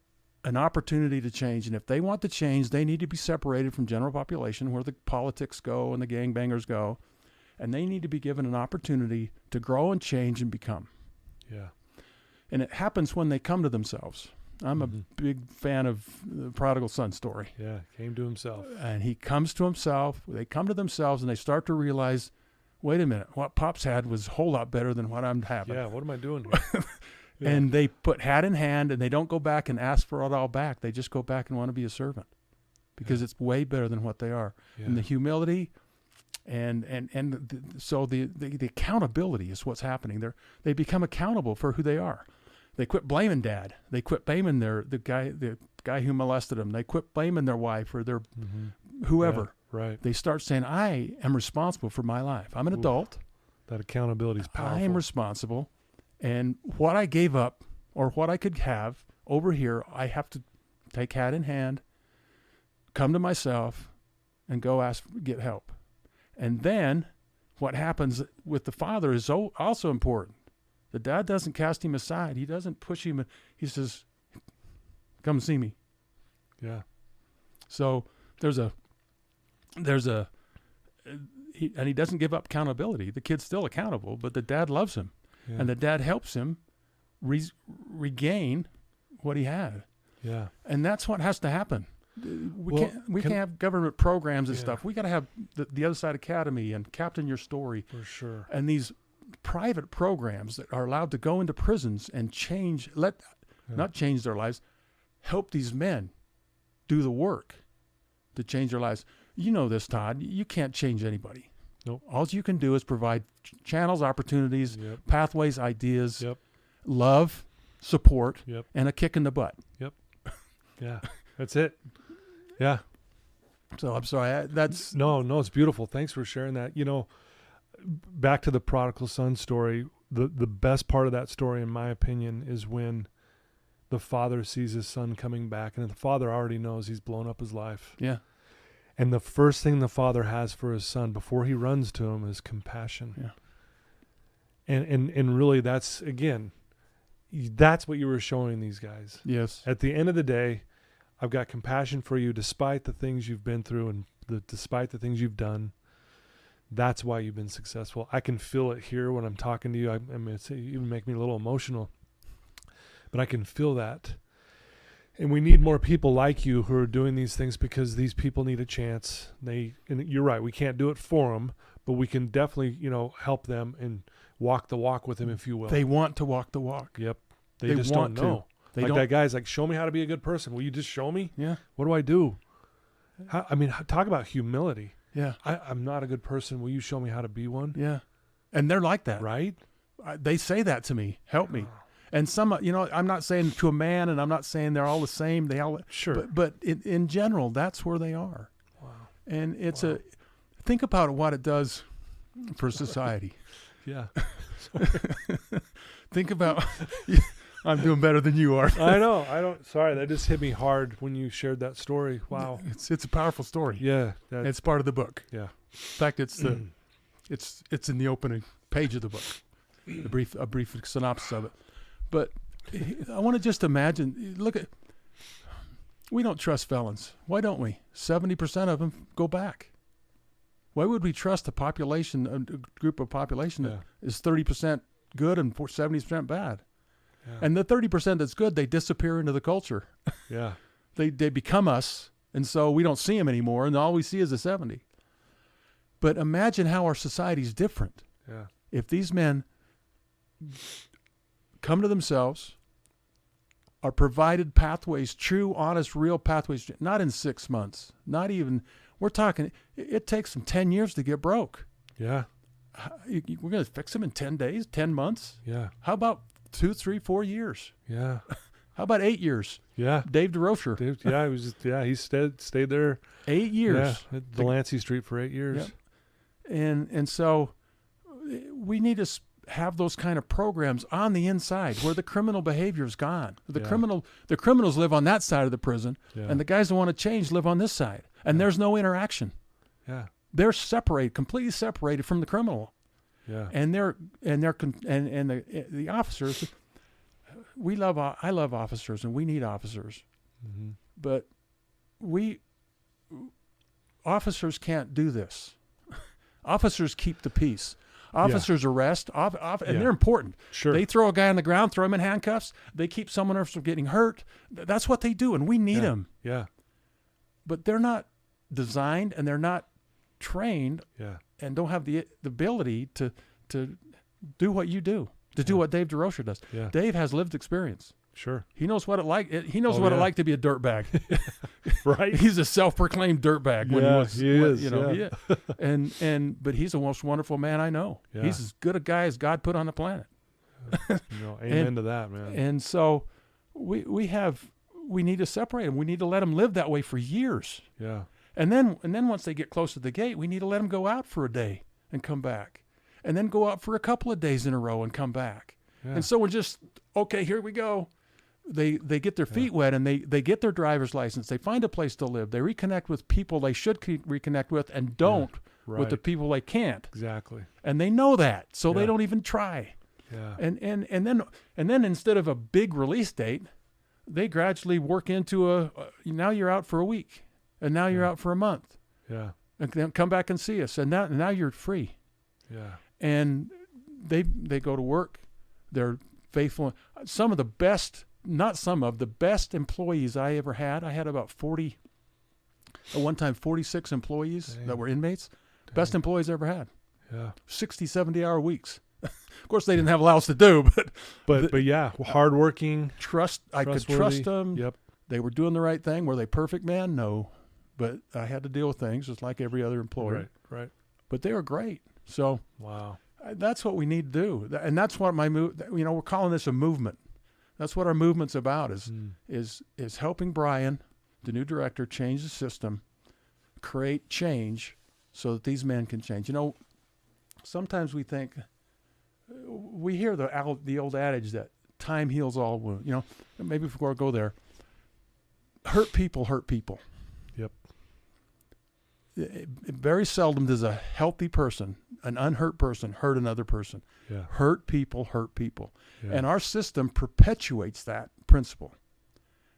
an opportunity to change, and if they want to change, they need to be separated from general population where the politics go and the gangbangers go, and they need to be given an opportunity to grow and change and become. Yeah. And it happens when they come to themselves. I'm a big fan of the prodigal son story. Yeah, came to himself. And he comes to himself. They come to themselves, and they start to realize, wait a minute, what Pop's had was a whole lot better than what I'm having. Yeah, what am I doing here? Yeah. And they put hat in hand, and they don't go back and ask for it all back. They just go back and want to be a servant because it's way better than what they are. Yeah. And the humility so the accountability is what's happening. They become accountable for who they are. They quit blaming dad. They quit blaming the guy who molested them. They quit blaming their wife or their whoever. Yeah, right. They start saying, I am responsible for my life. I'm an adult. That accountability is powerful. I am responsible. And what I gave up or what I could have over here, I have to take hat in hand, come to myself, and go get help. And then what happens with the father is also important. The dad doesn't cast him aside. He doesn't push him. He says, come see me. Yeah. So and he doesn't give up accountability. The kid's still accountable, but the dad loves him. Yeah. And the dad helps him regain what he had. Yeah. And that's what has to happen. We can't have government programs and stuff. We got to have the Other Side Academy and Captain Your Story. For sure. And these private programs that are allowed to go into prisons and not change their lives, help these men do the work to change their lives. You know this, Todd. You can't change anybody. Nope. All you can do is provide channels, opportunities, pathways, ideas, love, support, and a kick in the butt. Yep. Yeah. That's it. Yeah. So I'm sorry. No, it's beautiful. Thanks for sharing that. Back to the prodigal son story, the best part of that story, in my opinion, is when the father sees his son coming back, and the father already knows he's blown up his life. Yeah. And the first thing the father has for his son before he runs to him is compassion. Yeah. And really that's what you were showing these guys. Yes. At the end of the day, I've got compassion for you despite the things you've been through and despite the things you've done. That's why you've been successful. I can feel it here when I'm talking to you. I mean, it's even make me a little emotional, but I can feel that. And we need more people like you who are doing these things because these people need a chance. And you're right. We can't do it for them, but we can definitely, help them and walk the walk with them, if you will. They want to walk the walk. Yep. They just don't know. That guy's like, show me how to be a good person. Will you just show me? Yeah. What do I do? Talk about humility. Yeah. I'm not a good person. Will you show me how to be one? Yeah. And they're like that. Right? They say that to me. Help me. And some, I'm not saying to a man, and I'm not saying they're all the same. Sure. But in general, that's where they are. Wow. And think about what it does for society. Yeah. Think about, I'm doing better than you are. I know. Sorry, that just hit me hard when you shared that story. Wow. It's a powerful story. Yeah. It's part of the book. Yeah. In fact, it's in the opening page of the book, a brief synopsis of it. But I want to just imagine, We don't trust felons. Why don't we? 70% of them go back. Why would we trust a group of population that is 30% good and 70% bad? Yeah. And the 30% that's good, they disappear into the culture. Yeah. They become us, and so we don't see them anymore, and all we see is a 70. But imagine how our society is different. Yeah. If these men come to themselves, are provided pathways, true, honest, real pathways, not in 6 months, not even, we're talking, it takes them 10 years to get broke. Yeah. We're going to fix them in 10 days, 10 months? Yeah. How about 2, 3, 4 years? Yeah. How about 8 years? Yeah. Dave DeRocher. Yeah, he was just, he stayed there 8 years. Yeah, at Delancey Street for 8 years. Yep. And so we need to have those kind of programs on the inside where the criminal behavior is gone. The criminals live on that side of the prison, and the guys that want to change live on this side, and there's no interaction. Yeah. They're separated, completely separated from the criminal. Yeah. And the officers, I love officers, and we need officers. Mm-hmm. But officers can't do this. Officers keep the peace. Officers arrest, and they're important. Sure. They throw a guy on the ground, throw him in handcuffs. They keep someone else from getting hurt. That's what they do, and we need them. Yeah. But they're not designed, and they're not trained, and don't have the ability to do what you do, to do what Dave DeRocher does. Yeah. Dave has lived experience. Sure. He knows what it like. He knows what it like to be a dirtbag. Right. He's a self-proclaimed dirtberg. But he's the most wonderful man I know. Yeah. He's as good a guy as God put on the planet. Amen to that, man. And so we need to separate them. We need to let them live that way for years. Yeah. And then once they get close to the gate, we need to let them go out for a day and come back, and then go out for a couple of days in a row and come back. Yeah. And so we're just, okay, here we go. They get their feet wet, and they get their driver's license. They find a place to live. They reconnect with people they should reconnect with, and don't with the people they can't. Exactly. And they know that, so they don't even try. Yeah. And then instead of a big release date, they gradually work into now you're out for a week, and now you're out for a month. Yeah. And then come back and see us, and now you're free. Yeah. And they go to work. They're faithful. Some of the best employees I ever had. I had about 46 employees that were inmates. Dang. Best employees I ever had. Yeah. 60, 70-hour weeks. Of course, they didn't have a lot else to do, but hardworking. I could trust them. Yep. They were doing the right thing. Were they perfect, man? No. But I had to deal with things just like every other employee. Right. But they were great. So wow. That's what we need to do. And that's what we're calling this a movement. That's what our movement's about is helping Brian, the new director, change the system, create change so that these men can change. Sometimes we hear the old adage that time heals all wounds. Maybe before I go there, hurt people hurt people. Yep. Very seldom does a healthy person, an unhurt person, hurt another person. Yeah. Hurt people hurt people. Yeah. And our system perpetuates that principle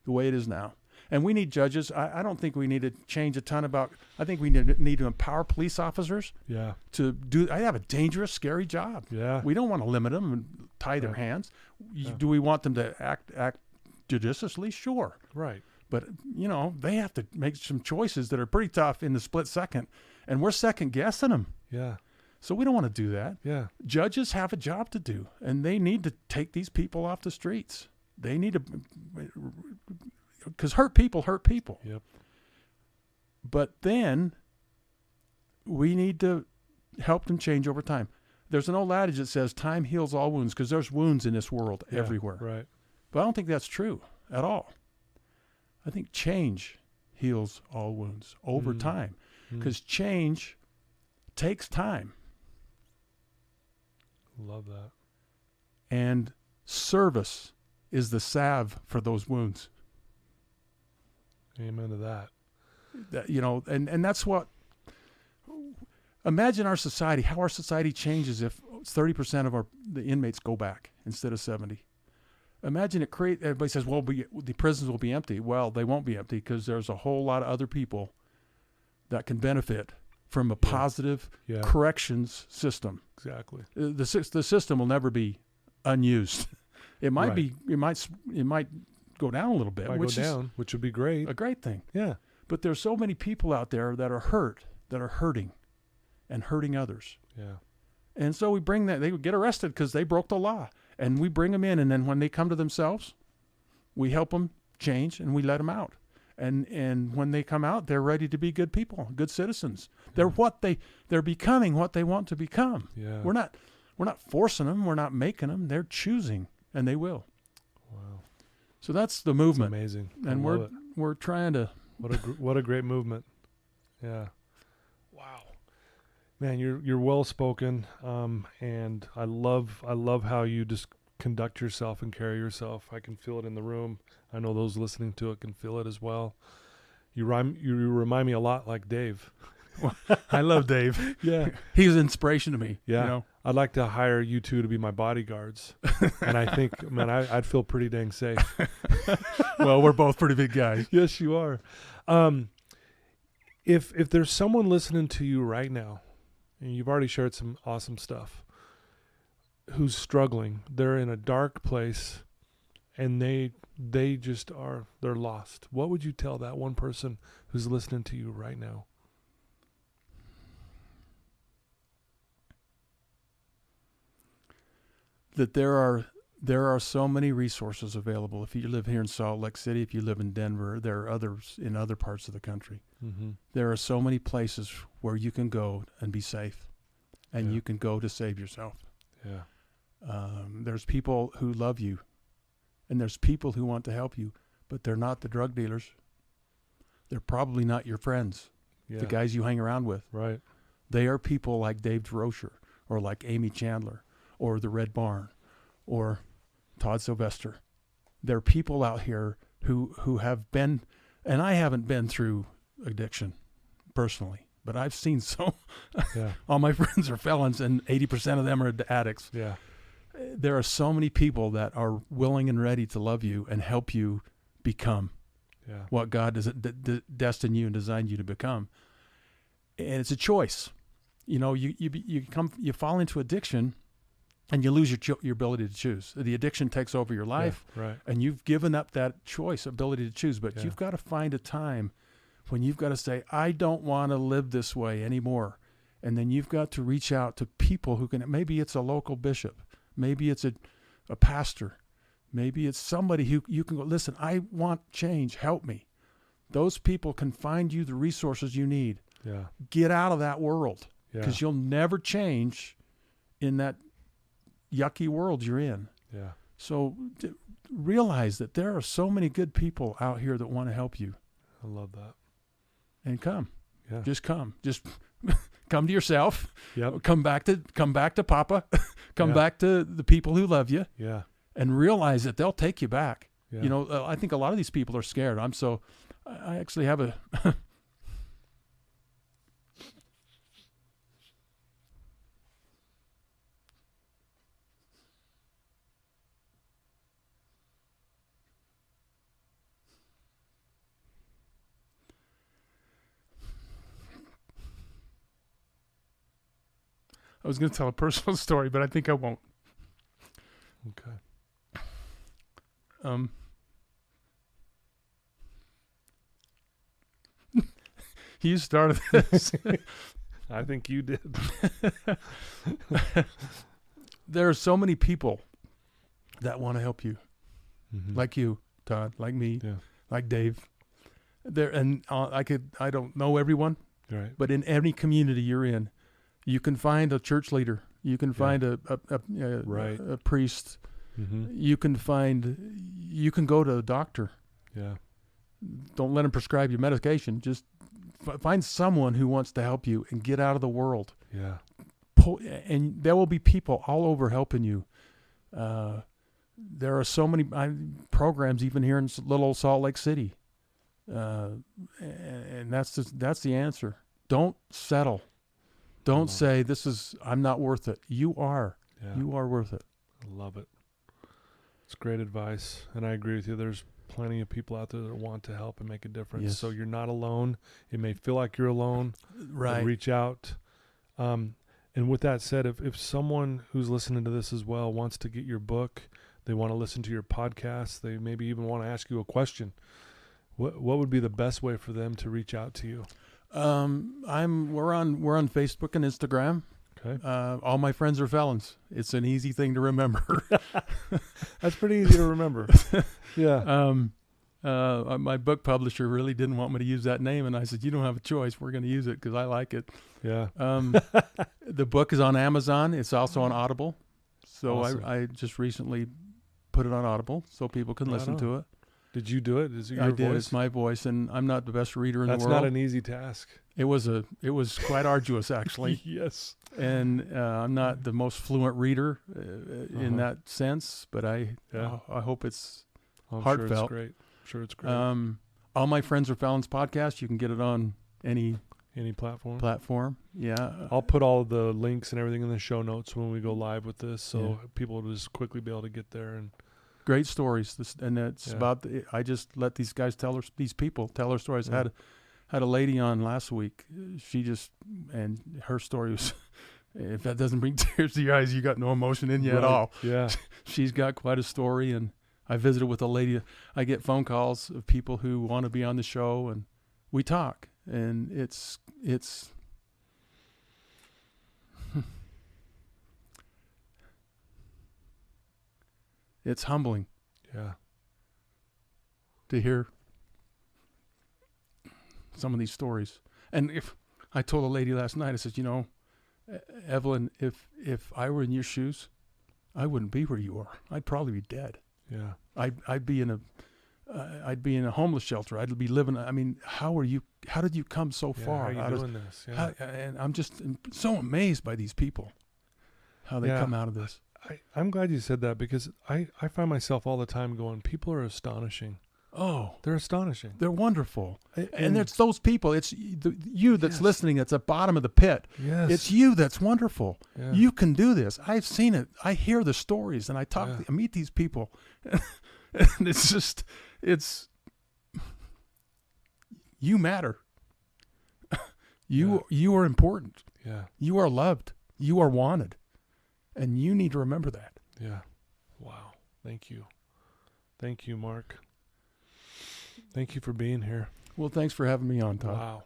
the way it is now. And we need judges. I don't think we need to change a ton I think we need to empower police officers to do. I have a dangerous, scary job. Yeah. We don't want to limit them and tie their hands. Do we want them to act judiciously? Sure. Right. But, they have to make some choices that are pretty tough in the split second, and we're second guessing them. Yeah. So we don't want to do that. Yeah. Judges have a job to do, and they need to take these people off the streets. They need to, because hurt people hurt people. Yep. But then we need to help them change over time. There's an old adage that says time heals all wounds, because there's wounds in this world everywhere. Right. But I don't think that's true at all. I think change heals all wounds over time, because change takes time. Love that. And service is the salve for those wounds. Amen to that. And that's what, imagine our society, how our society changes if 30% of the inmates go back instead of 70. Imagine everybody says, well, the prisons will be empty. Well, they won't be empty because there's a whole lot of other people that can benefit from a positive corrections system. Exactly. The system will never be unused. It might Right. it might go down a little bit, Which would be great. a great thing. Yeah. But there's so many people out there that are hurting and hurting others. Yeah. And so they would get arrested because they broke the law. And we bring them in, and then when they come to themselves, we help them change, and we let them out. And when they come out, they're ready to be good people, good citizens. They're becoming what they want to become. Yeah. We're not forcing them. We're not making them. They're choosing, and they will. Wow. So that's the movement. It's amazing. And we're trying to. What a great movement. Yeah. Wow. Man, you're well spoken, and I love how you just conduct yourself and carry yourself. I can feel it in the room. I know those listening to it can feel it as well. You remind me a lot like Dave. I love Dave. Yeah, he's an inspiration to me. Yeah, you know? I'd like to hire you two to be my bodyguards, and I think, man, I'd feel pretty dang safe. Well, we're both pretty big guys. Yes, you are. If there's someone listening to you right now, and you've already shared some awesome stuff, who's struggling, they're in a dark place, and they're lost. What would you tell that one person who's listening to you right now? That there are so many resources available. If you live here in Salt Lake City, if you live in Denver, there are others in other parts of the country. Mm-hmm. There are so many places where you can go and be safe, and Yeah. you can go to save yourself. Yeah. There's people who love you, and there's people who want to help you, but they're not the drug dealers. They're probably not your friends, Yeah. the guys you hang around with. Right. They are people like Dave DeRocher, or like Amy Chandler, or the Red Barn, or Todd Sylvester. There are people out here who have been, and I haven't been through addiction personally, but I've seen Yeah. all my friends are felons, and 80% of them are addicts. Yeah. There are so many people that are willing and ready to love you and help you become Yeah. what God has destined you and designed you to become. And it's a choice. You know, you fall into addiction, and you lose your ability to choose. The addiction takes over your life, Yeah. Right. and you've given up that choice, ability to choose. But Yeah. you've got to find a time when you've got to say, I don't want to live this way anymore. And then you've got to reach out to people who can, maybe it's a local bishop, maybe it's a pastor, maybe it's somebody who you can go, listen, I want change, help me. Those people can find you the resources you need. Yeah. Get out of that world, Yeah. because you'll never change in that yucky world you're in. Yeah. So realize that there are so many good people out here that want to help you, I love that. and come. Yeah. Just come. Just come to yourself. Yep. Come back to Papa. Come Yeah. back to the people who love you, Yeah. and realize that they'll take you back. Yeah. You know, I think a lot of these people are scared. I actually have a I was going to tell a personal story, but I think I won't. Okay. You started this. I think you did. There are so many people that want to help you, Mm-hmm. like you, Todd, like me, Yeah. like Dave. I don't know everyone, Right. but in any community you're in, you can find a church leader. You can find Right. a priest. Mm-hmm. You can go to a doctor. Yeah. Don't let them prescribe you medication. Just find someone who wants to help you and get out of the world. Yeah. And there will be people all over helping you. There are so many programs even here in little Salt Lake City, and that's the answer. Don't settle. Don't say I'm not worth it. You are. Yeah. You are worth it. I love it. It's great advice, and I agree with you. There's plenty of people out there that want to help and make a difference. Yes. So you're not alone. It may feel like you're alone. Right. But reach out. And with that said, if someone who's listening to this as well wants to get your book, they want to listen to your podcast, they maybe even want to ask you a question, what would be the best way for them to reach out to you? We're on Facebook and Instagram. Okay. All My Friends Are Felons. It's an easy thing to remember. That's pretty easy to remember. Yeah. My book publisher really didn't want me to use that name, and I said, "You don't have a choice. We're going to use it because I like it." Yeah. The book is on Amazon. It's also on Audible. So Awesome. I just recently put it on Audible so people can Right listen on. to it. Did you do it? Is it your I voice? did. It's my voice, and I'm not the best reader in That's the world. not an easy task. It was quite arduous, actually. Yes. And I'm not the most fluent reader in that sense, but I hope it's I'm heartfelt. Sure it's great. Sure it's great. All My Friends Are Felons podcast. You can get it on any platform. Yeah. I'll put all of the links and everything in the show notes when we go live with this, so people will just quickly be able to get there. And great stories. And it's about I just let these guys these people tell their stories. Yeah. Had a lady on last week. And her story was, if that doesn't bring tears to your eyes, you got no emotion in you at all. Yeah. She's got quite a story. And I visited with a lady. I get phone calls of people who want to be on the show, and we talk. And it's it's humbling. Yeah. To hear some of these stories. And if I told a lady last night, I said, Evelyn, if I were in your shoes, I wouldn't be where you are. I'd probably be dead. Yeah. I'd be in a homeless shelter. I'd be living. I mean, how did you come so far? How are you doing this? Yeah. And I'm just so amazed by these people, how they come out of this. I'm glad you said that, because I find myself all the time going, people are astonishing. Oh, they're astonishing. They're wonderful. And it's those people. It's you that's listening that's at the bottom of the pit. Yes. It's you that's wonderful. Yeah. You can do this. I've seen it. I hear the stories, and I I meet these people. And it's you matter. You are important. Yeah. You are loved. You are wanted. And you need to remember that. Yeah. Wow. Thank you. Thank you, Mark. Thank you for being here. Well, thanks for having me on, Todd. Wow.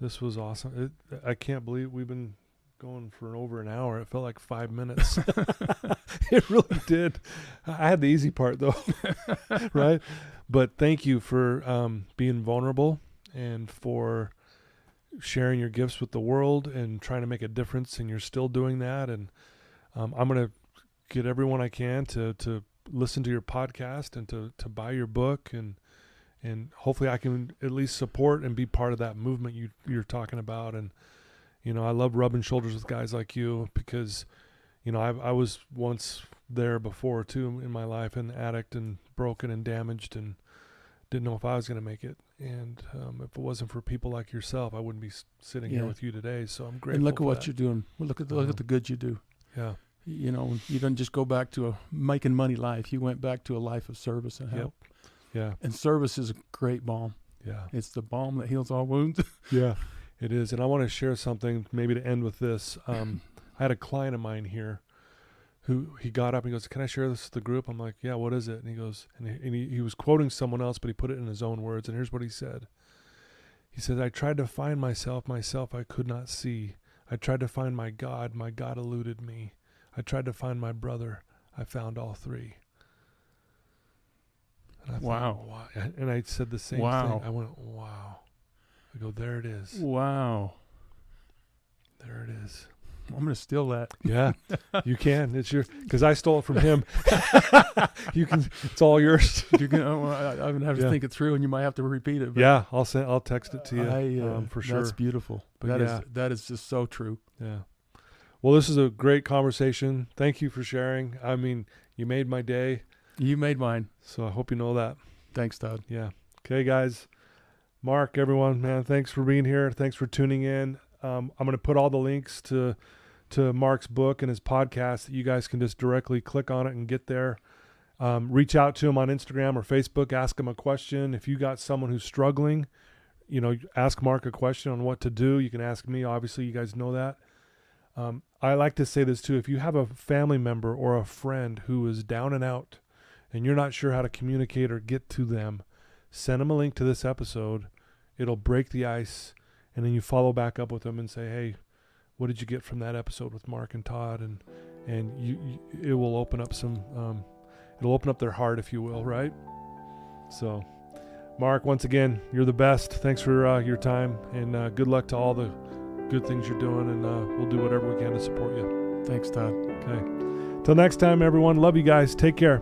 This was awesome. I can't believe we've been going for over an hour. It felt like 5 minutes. It really did. I had the easy part, though. Right? But thank you for being vulnerable and for sharing your gifts with the world and trying to make a difference. And you're still doing that. And I'm going to get everyone I can to listen to your podcast and to buy your book, and hopefully I can at least support and be part of that movement you're talking about. And I love rubbing shoulders with guys like you, because I was once there before too in my life, an addict and broken and damaged, and didn't know if I was going to make it. And if it wasn't for people like yourself, I wouldn't be sitting here with you today. So I'm grateful. And look at for what that. you're doing. Well, look at the good you do. Yeah. You didn't just go back to a making money life. You went back to a life of service and help. Yeah. And service is a great balm. Yeah. It's the balm that heals all wounds. Yeah, it is. And I want to share something maybe to end with this. I had a client of mine here who he got up and goes, "Can I share this with the group?" I'm like, "Yeah, what is it?" And he goes, and he was quoting someone else, but he put it in his own words. And here's what he said. He said, "I tried to find myself I could not see. I tried to find my God eluded me. I tried to find my brother, I found all three." And I Wow. thought, and I said the same thing. I went, wow. I go, there it is. Wow. There it is. I'm going to steal that. Yeah, you can. It's because I stole it from him. You can. It's all yours. I'm going to have to think it through, and you might have to repeat it. But yeah, I'll text it to you for sure. That's beautiful. But that is just so true. Yeah. Well, this is a great conversation. Thank you for sharing. I mean, you made my day. You made mine. So I hope you know that. Thanks, Todd. Yeah. Okay, guys. Mark, everyone, man, thanks for being here. Thanks for tuning in. I'm going to put all the links to Mark's book and his podcast that you guys can just directly click on it and get there. Reach out to them on Instagram or Facebook. Ask them a question. If you got someone who's struggling, ask Mark a question on what to do. You can ask me. Obviously, you guys know that. I like to say this too. If you have a family member or a friend who is down and out and you're not sure how to communicate or get to them, send them a link to this episode. It'll break the ice. And then you follow back up with them and say, hey, what did you get from that episode with Mark and Todd? And it will open up it'll open up their heart, if you will, right? So, Mark, once again, you're the best. Thanks for your time, and good luck to all the good things you're doing, and we'll do whatever we can to support you. Thanks, Todd. Okay. Till next time, everyone. Love you guys. Take care.